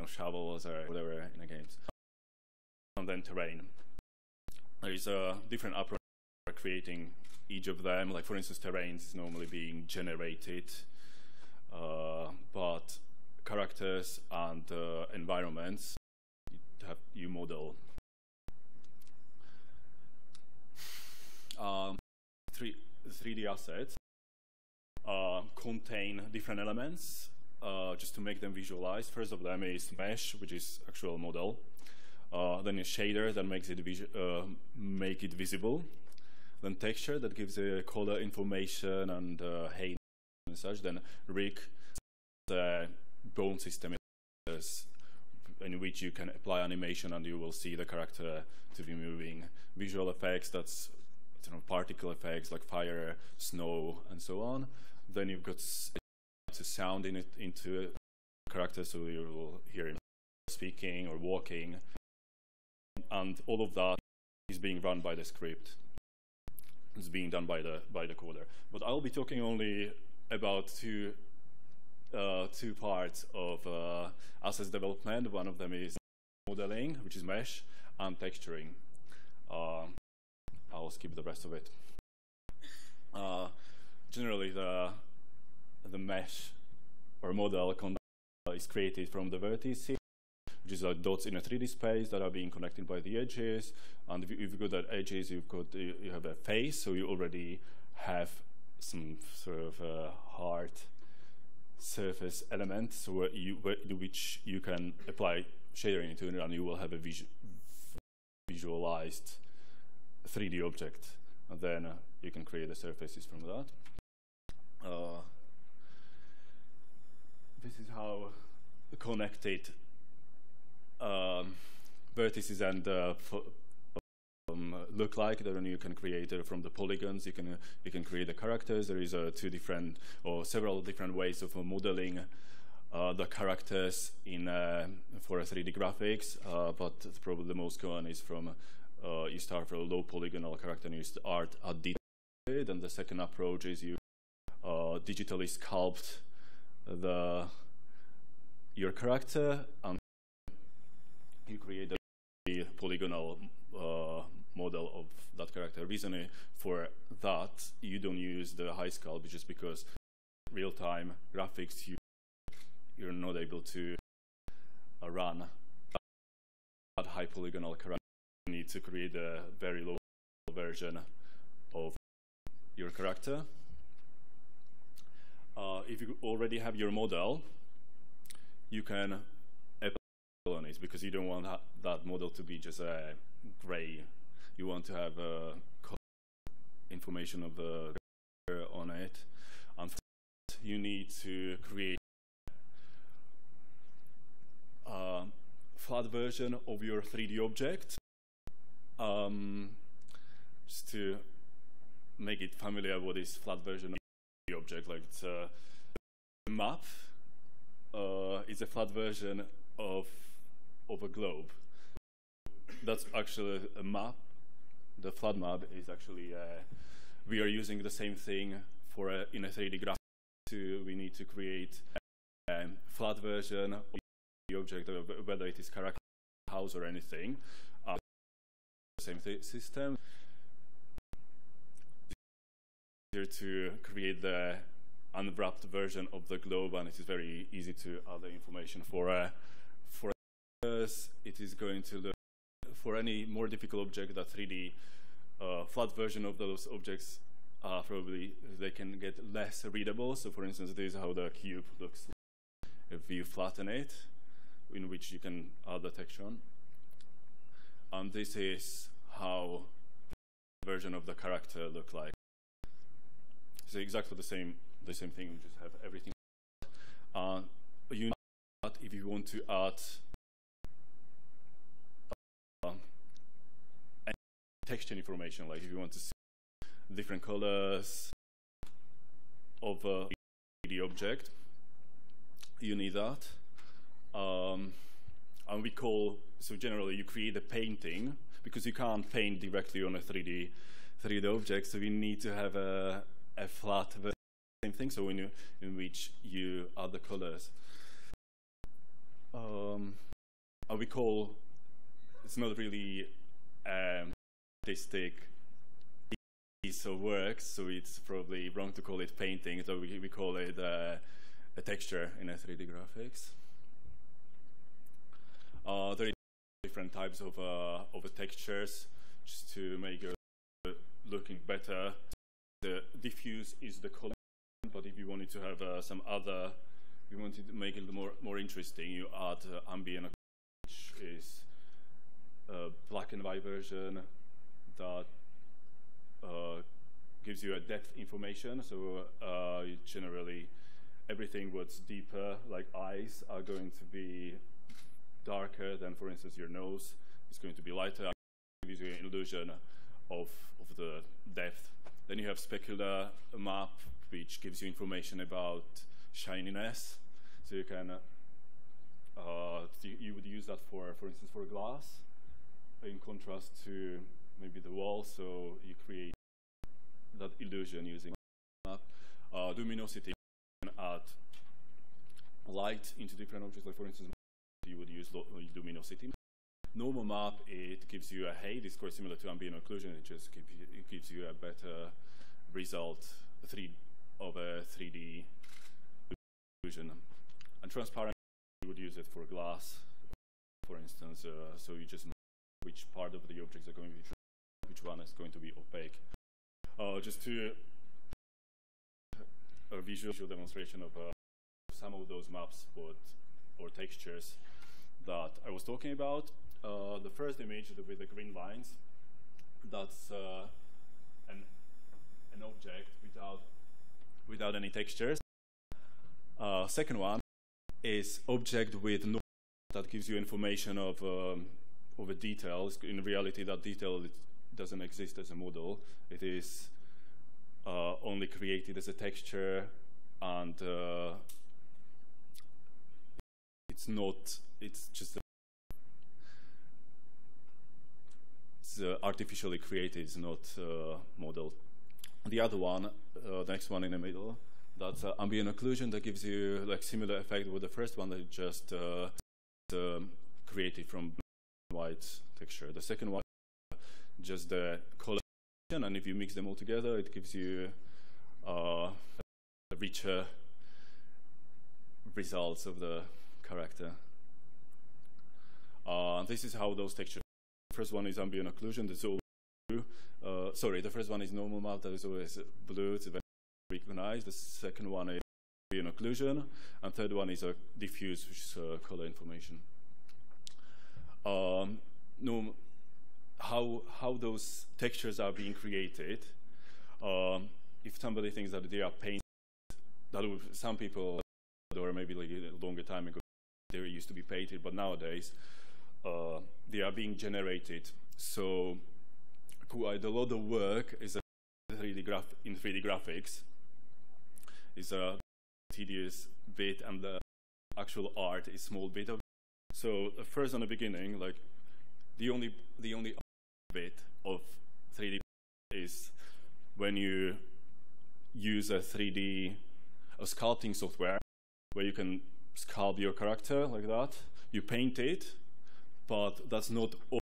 shovels or whatever in the games. And then terrain. There is a different approach for creating each of them. Like for instance, terrain is normally being generated, but characters and environments you model. 3D assets contain different elements just to make them visualize. First of them is mesh, which is actual model. Then is shader that makes it make it visible. Then texture that gives color information and height and such. Then rig, the bone system in which you can apply animation and you will see the character to be moving. Visual effects, that's particle effects like fire, snow, and so on. Then you've got to sound into a character, so you will hear him speaking or walking, and all of that is being run by the script. It's being done by the coder. But I'll be talking only about two parts of assets development. One of them is modeling, which is mesh, and texturing. I'll skip the rest of it. Generally, the mesh or model is created from the vertices, which is dots in a 3D space that are being connected by the edges. And if you've got that edges, you have a face, so you already have some sort of hard surface element, so which you can apply shader into, and you will have a visualized 3D object, and then you can create the surfaces from that. This is how connected vertices and look like. Then you can create from the polygons. You can create the characters. There is two different or several different ways of modeling the characters in for a 3D graphics. But probably the most common is from you start from a low polygonal character and you start at detail. And the second approach is you digitally sculpt your character, and you create a polygonal model of that character. Reason for that, you don't use the high sculpt just because real-time graphics you're not able to run that high polygonal character. You need to create a very low version of your character. If you already have your model, you can apply on it because you don't want that model to be just gray. You want to have information of the character on it, and for that you need to create a flat version of your 3D object. Just to make it familiar, what is flat version of the object? Like it's a map. It's a flat version of a globe. That's actually a map. The flat map is actually we are using the same thing for in a 3D graphic. We need to create a flat version of the object, whether it is character, house, or anything. Same system. Here to create the unwrapped version of the globe, and it is very easy to add the information for us. It is going to look for any more difficult object. That 3D flat version of those objects probably they can get less readable. So, for instance, this is how the cube looks if you flatten it, in which you can add the texture on. And this is how the version of the character look like. It's exactly the same thing. We just have everything. If you want to add any texture information, like if you want to see different colors of a 3D object, you need that. And we call, so generally you create a painting because you can't paint directly on a 3D object, so we need to have a flat version, same thing, so in which you add the colors. And we call, it's not really artistic piece of work, so it's probably wrong to call it painting, so we call it a texture in a 3D graphics. There are different types of textures just to make it looking better. The diffuse is the color, but if you wanted to have some other, if you wanted to make it more interesting, you add ambient, which is a black and white version that gives you a depth information. So generally, everything what's deeper, like eyes, are going to be darker than, for instance, your nose. It's going to be lighter. It gives you an illusion of the depth. Then you have specular map, which gives you information about shininess. So you can you would use that for instance, for glass, in contrast to maybe the wall. So you create that illusion using map. Luminosity, you can add light into different objects. Like for instance, you would use luminosity. Normal map, it gives you a haze. It's quite similar to ambient occlusion. It just gives you a better result of a 3D occlusion. And transparent, you would use it for glass for instance, so you just know which part of the objects are going to be true, which one is going to be opaque. Just to a visual demonstration of some of those maps or textures that I was talking about. The first image with the green lines, that's an object without any textures. Second one is object with no, that gives you information of a detail. In reality, that detail doesn't exist as a model. It is only created as a texture, and it's not. It's just it's artificially created. It's not modeled. The other one, the next one in the middle, that's ambient occlusion. That gives you like similar effect with the first one, that just created from white texture. The second one, just the color, and if you mix them all together, it gives you a richer results of the character. This is how those textures. The first one is ambient occlusion. That's all blue. Sorry, the first one is normal map. That is always blue. It's very recognized. The second one is ambient occlusion, and third one is a diffuse, which is color information. No, how those textures are being created. If somebody thinks that they are painted, that some people, or maybe like a longer time ago, they used to be painted, but nowadays they are being generated. So quite a lot of work is in 3D graphics. Is a tedious bit, and the actual art is small bit of. So first, on the beginning, like the only bit of 3D is when you use a sculpting software where you can sculpt your character like that. You paint it, but that's not all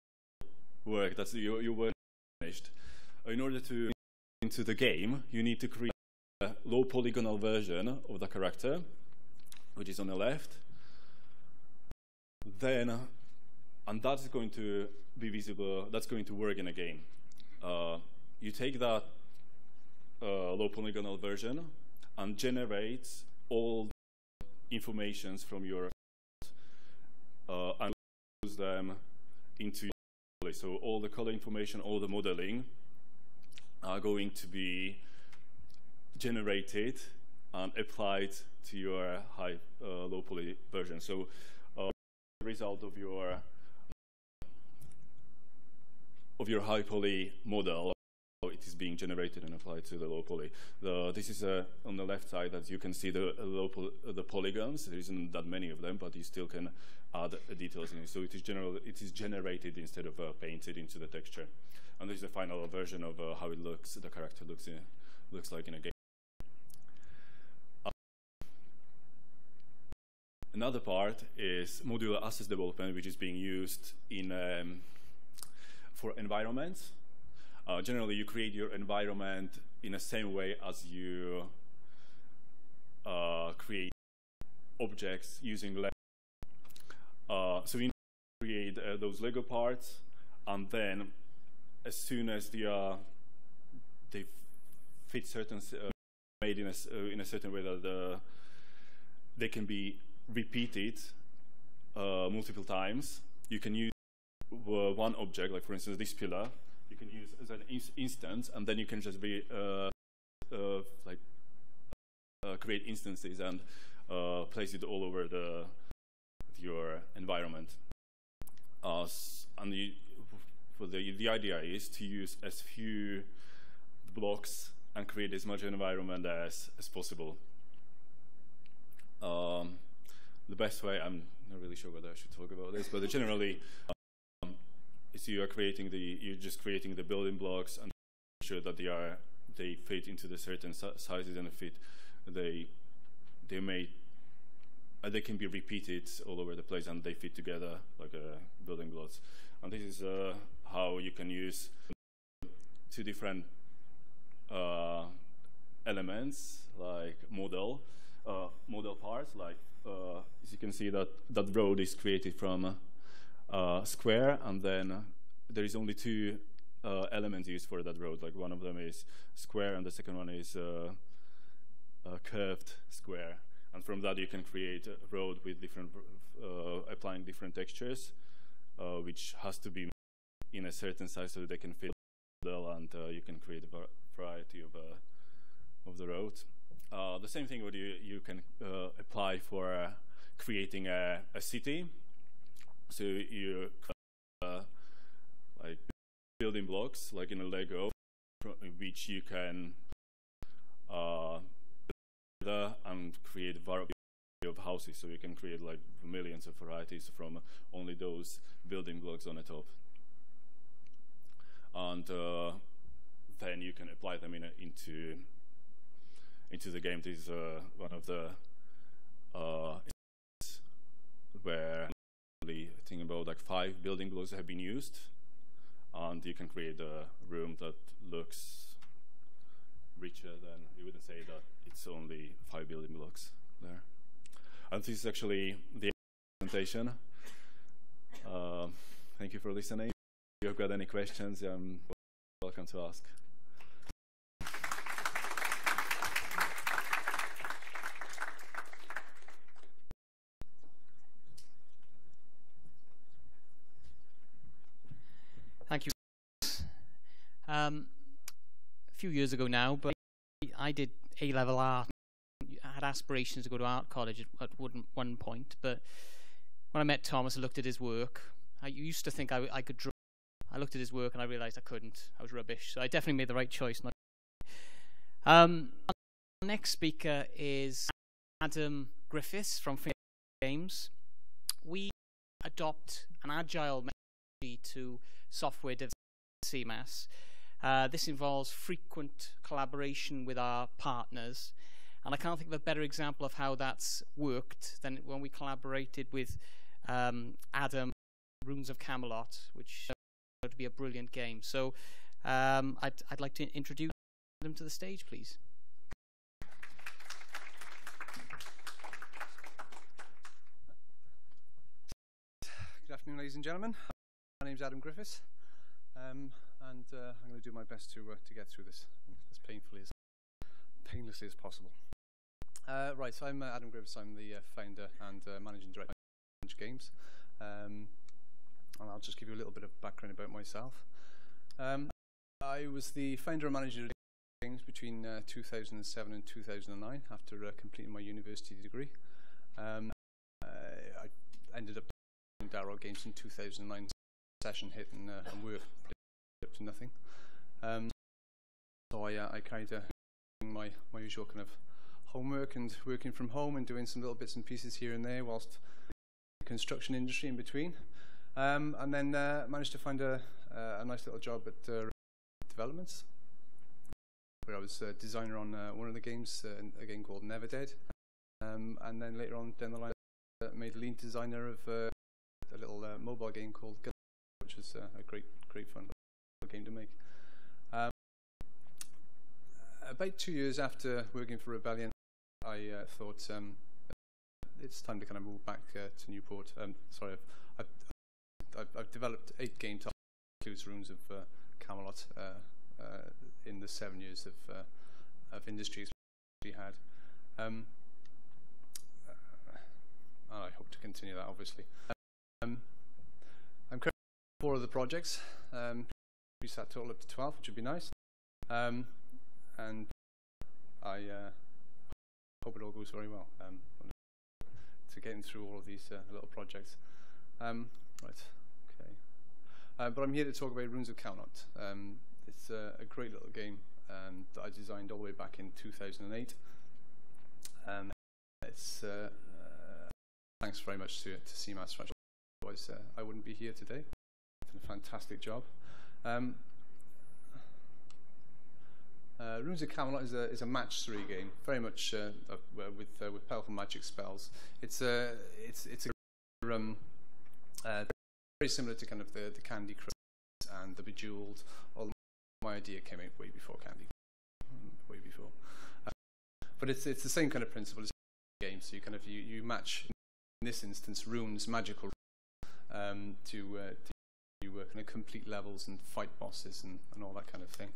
work. That's your work finished. In order to into the game, you need to create a low polygonal version of the character, which is on the left. Then, and that's going to be visible. That's going to work in a game. You take that low polygonal version and generates all the informations from your and use them into your. So all the color information, all the modeling are going to be generated and applied to your high low poly version. So the result of your high poly model, it is being generated and applied to the low poly. This is on the left side, as you can see the polygons. There isn't that many of them, but you still can add details in it. So it is generated instead of painted into the texture. And this is the final version of how it looks. The character looks like in a game. Another part is modular assets development, which is being used in for environments. Generally, you create your environment in the same way as you create objects using Lego. So you create those Lego parts, and then as soon as they fit certain made in a certain way that they can be repeated multiple times, you can use one object, like for instance this pillar. You can use as an instance, and then you can just be create instances and place it all over your environment. And the idea is to use as few blocks and create as much environment as possible. The best way, I'm not really sure whether I should talk about this, but generally, is you're just creating the building blocks and make sure that they fit into the certain sizes and they can be repeated all over the place, and they fit together like building blocks. And this is how you can use two different elements, like model parts. Like as you can see, that road is created from square, and then there is only two elements used for that road. Like one of them is square, and the second one is a curved square. And from that, you can create a road with different, applying different textures, which has to be in a certain size so that they can fit the model, and you can create a variety of the road. The same thing what you can apply for creating a city. So you like building blocks, like in a Lego, which you can and create a variety of houses. So you can create like millions of varieties from only those building blocks on the top, and then you can apply them into the game. This is one of the where I think about like 5 building blocks have been used, and you can create a room that looks richer than you wouldn't say that it's only 5 building blocks there. And this is actually the presentation. Thank you for listening. If you've got any questions, I'm welcome to ask. Thank you. A few years ago now, but I did A-level art. I had aspirations to go to art college at one point, but when I met Thomas and looked at his work, I used to think I could draw. I looked at his work and I realized I couldn't. I was rubbish. So I definitely made the right choice. Our next speaker is Adam Griffiths from Games. We adopt an agile methodology to software development at CEMAS. This involves frequent collaboration with our partners, and I can't think of a better example of how that's worked than when we collaborated with Adam, Runes of Camelot, which turned out to be a brilliant game. So I'd like to introduce Adam to the stage, please. Good afternoon, ladies and gentlemen. My name's Adam Griffiths, and I'm going to do my best to get through this as painlessly as possible. Right, so I'm Adam Griffiths. I'm the founder and managing director of Welsh Games, and I'll just give you a little bit of background about myself. I was the founder and manager of Games between 2007 and 2009 after completing my university degree. I ended up in Darrow Games in 2009. Session hit and work up to nothing. So I carried my usual kind of homework and working from home and doing some little bits and pieces here and there whilst the construction industry in between. And then managed to find a nice little job at Developments, where I was a designer on one of the games, a game called Never Dead. And then later on down the line, made lead designer of a little mobile game called Gun, which was a great fun game to make. About 2 years after working for Rebellion, I thought it's time to kind of move back to Newport. Sorry, I've developed 8 game titles, includes Runes of Camelot, in the 7 years of industry we had. And I hope to continue that, obviously. I'm currently 4 other projects. We sat total up to 12, which would be nice. And I hope it all goes very well to getting through all of these little projects. Right, okay. But I'm here to talk about Runes of Camelot. It's a great little game that I designed all the way back in 2008. It's thanks very much to CEMAS. Otherwise, I wouldn't be here today. Did a fantastic job. Runes of Camelot is a match 3 game, very much with powerful magic spells. It's very similar to kind of the Candy Crush and the Bejeweled. Although my idea came out way before Candy, way before. But it's the same kind of principle as a game. So you match, in this instance, runes, magical, to kind of complete levels and fight bosses and all that kind of thing.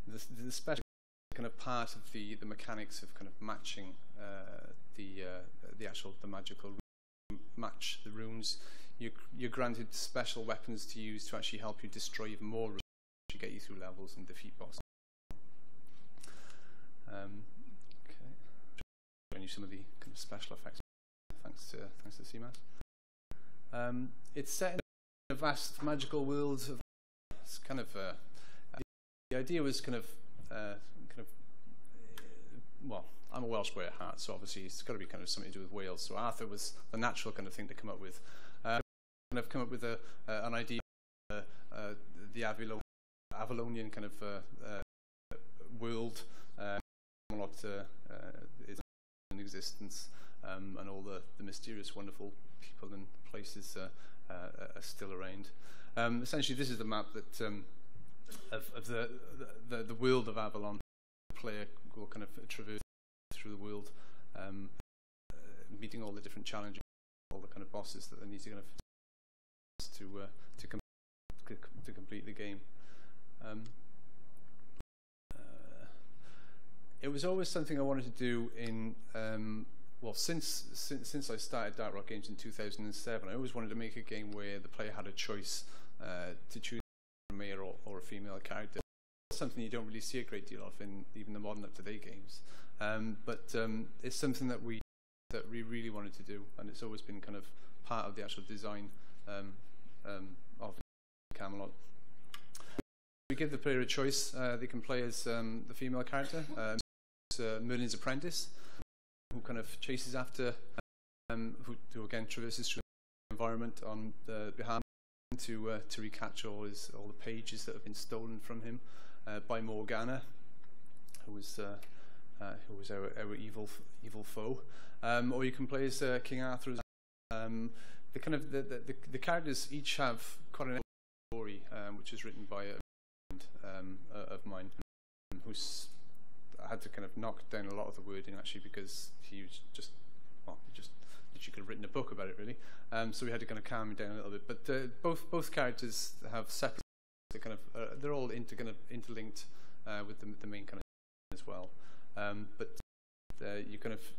The special kind of part of the mechanics of kind of matching the magical match the runes. You're granted special weapons to use to actually help you destroy even more runes to get you through levels and defeat bosses. Okay, showing you some of the kind of special effects thanks to CEMAS. It's set in a vast magical world. It's kind of the idea was well, I'm a Welsh boy at heart, so obviously it's got to be kind of something to do with Wales. So Arthur was the natural kind of thing to come up with. Kind of come up with an idea of the Avalonian kind of world. Camelot is in existence, and all the mysterious, wonderful people and places are still around. Essentially, this is the map that of the world of Avalon. The player will kind of traverse through the world, meeting all the different challenges, all the kind of bosses that they need to kind of to complete the game. It was always something I wanted to do in well, since I started Dark Rock Games in 2007. I always wanted to make a game where the player had a choice to choose a male or a female character. Something you don't really see a great deal of in even the modern up-to-date games, but it's something that we really wanted to do, and it's always been kind of part of the actual design of Camelot. We give the player a choice. They can play as the female character, Merlin's apprentice, who kind of chases after, who again traverses through the environment on behalf to recapture all the pages that have been stolen from him by Morgana, who was our evil foe. Or you can play as King Arthur. The kind of the characters each have quite an story, which is written by a friend of mine, who's I had to kind of knock down a lot of the wording actually, because he was just literally could have written a book about it really. So we had to kind of calm him down a little bit. But both characters have separate. They're all interlinked with the main kind of as well. But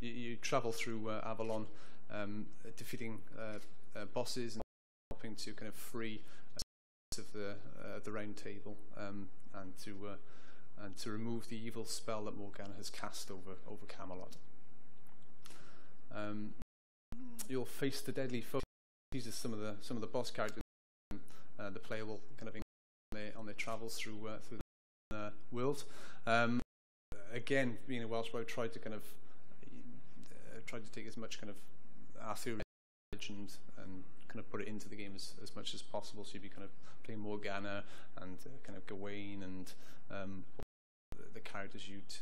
you travel through Avalon, defeating bosses and helping to kind of free of the Round Table, and to remove the evil spell that Morgana has cast over Camelot. You'll face the deadly foe. These are some of the boss characters. The player will kind of on their travels through the world. Again, being a Welsh boy, tried to take as much kind of Arthurian legend and kind of put it into the game as much as possible. So you'd be kind of playing Morgana and kind of Gawain and the characters you'd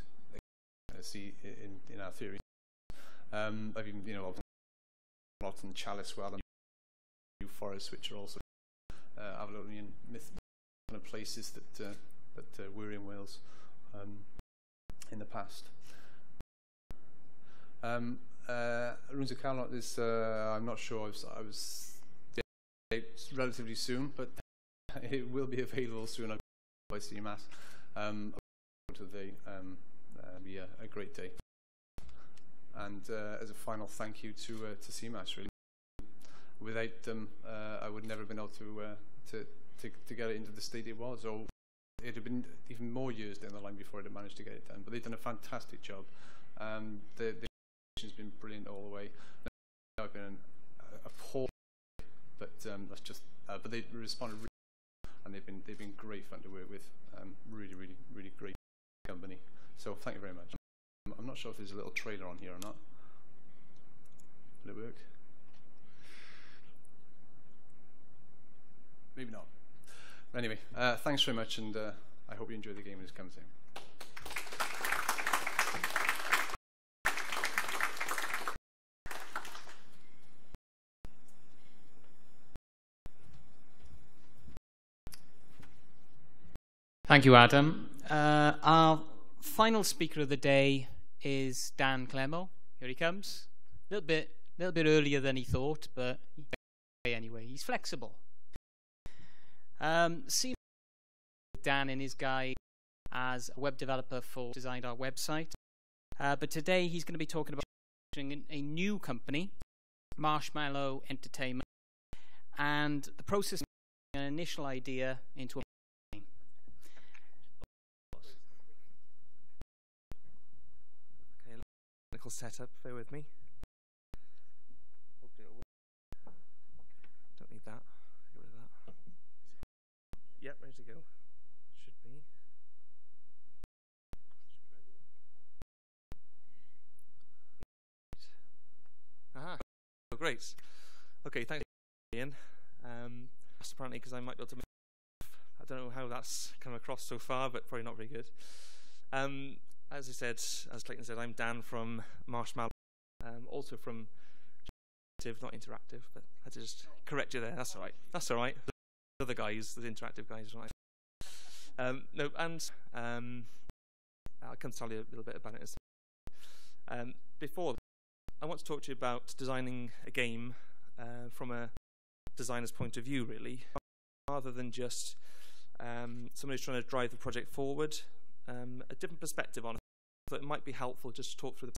see in Arthurian. I've even Lot and Chalice well, and New Forest, which are also Avalonian myth kind of places that were in Wales in the past. Runes of Camelot is I'm not sure. I was relatively soon, but it will be available soon by CEMAS. Today be a great day. And as a final thank you to CEMAS, really. Without them, I would never have been able to get it into the state it was, or it'd have been even more years down the line before I'd have managed to get it done. But they've done a fantastic job. The has been brilliant all the way. I've been appalled, but that's just. But they responded really well, and they've been great fun to work with. Really great company. So thank you very much. I'm not sure if there's a little trailer on here or not. Will it work? Maybe not. Anyway, thanks very much, and I hope you enjoy the game when it comes in. Thank you, Adam. Our final speaker of the day is Dan Clemo. Here he comes. A little bit earlier than he thought, but anyway. He's flexible. CEMAS Dan in his guide as a web developer for designed our website. But today he's going to be talking about a new company, Marshmallow Entertainment, and the process of an initial idea into a game. Okay, technical setup, bear with me. Don't need that. Get rid of that. Yep, ready to go. Should be. Aha. Oh, great. Okay, thanks, Ian. Apparently, because I might be able to. I don't know how that's come across so far, but probably not very good. As I said, as Clayton said, I'm Dan from Marshmallow, also from not interactive, but I had to just correct you there. That's all right. That's all right. The other guys, the interactive guys, right? No, and I can tell you a little bit about it. Before, I want to talk to you about designing a game from a designer's point of view, really, rather than just somebody who's trying to drive the project forward. A different perspective on it. So it might be helpful just to talk through the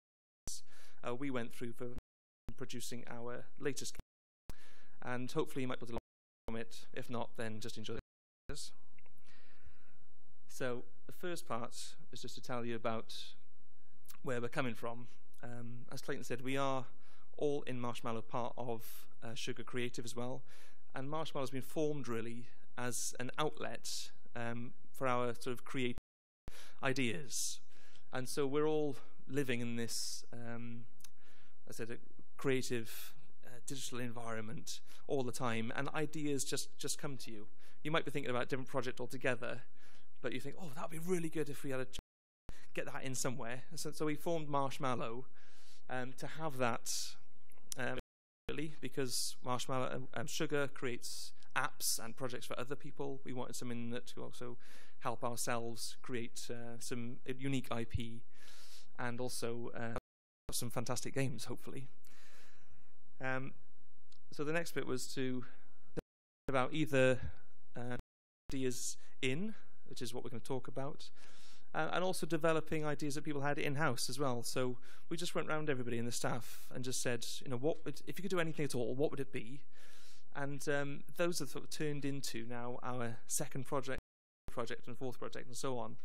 process we went through for producing our latest game, and hopefully you might be able to learn from it. If not, then just enjoy the process. So the first part is just to tell you about where we're coming from. As Clayton said, we are all in Marshmallow part of Sugar Creative as well, and Marshmallow has been formed really as an outlet for our sort of creative ideas, and so we're all living in this I said a creative digital environment all the time, and ideas just come to you. You might be thinking about a different project altogether, but you think, oh, that would be really good if we had a get that in somewhere. So we formed Marshmallow to have that really, because Marshmallow and Sugar creates apps and projects for other people. We wanted something that to also help ourselves create some unique IP and also some fantastic games, hopefully. So the next bit was to think about either ideas in, which is what we're going to talk about, and also developing ideas that people had in-house as well. So we just went round everybody in the staff and just said, you know, what would, if you could do anything at all, what would it be? And those have sort of turned into now our second project and fourth project and so on.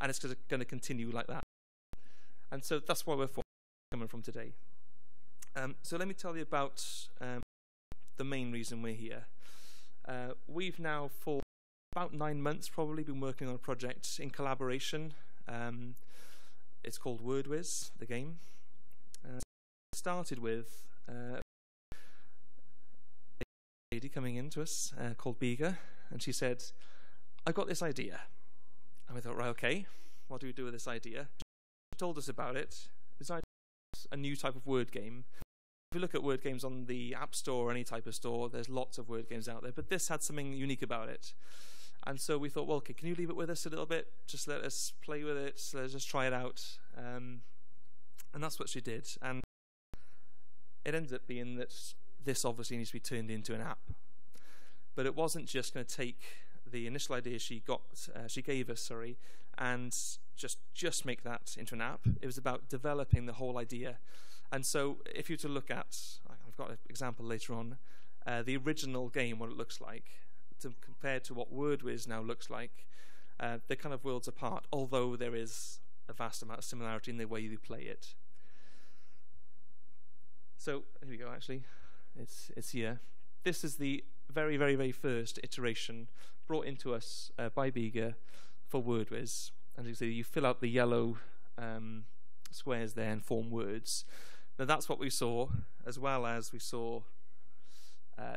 And it's going to continue like that. And so that's why we're coming from today. So let me tell you about the main reason we're here. We've now for about 9 months probably been working on a project in collaboration. It's called WordWiz, the game. It started with a lady coming in to us called Biga, and she said, I've got this idea. And we thought, right, okay, what do we do with this idea? She told us about it. It's a new type of word game. If you look at word games on the App Store or any type of store, there's lots of word games out there, but this had something unique about it. And so we thought, well, okay, can you leave it with us a little bit? Just let us play with it. Let's just try it out. And that's what she did. And it ended up being that this obviously needs to be turned into an app. But it wasn't just going to take the initial idea she gave us, and just make that into an app. It was about developing the whole idea. And so if you were to look at, I've got an example later on, the original game, what it looks like, compared to what WordWiz now looks like, they're kind of worlds apart, although there is a vast amount of similarity in the way you play it. So here we go, actually. It's here. This is the very, very, very first iteration brought into us by Biga for WordWiz. And you see, you fill out the yellow squares there and form words. Now that's what we saw, as well as we saw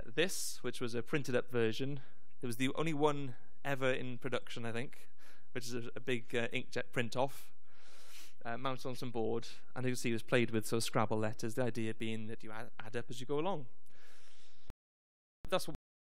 this, which was a printed up version. There was the only one ever in production, I think, which is a big inkjet print off, mounted on some board, and you can see it was played with sort of Scrabble letters, the idea being that you add up as you go along. That's what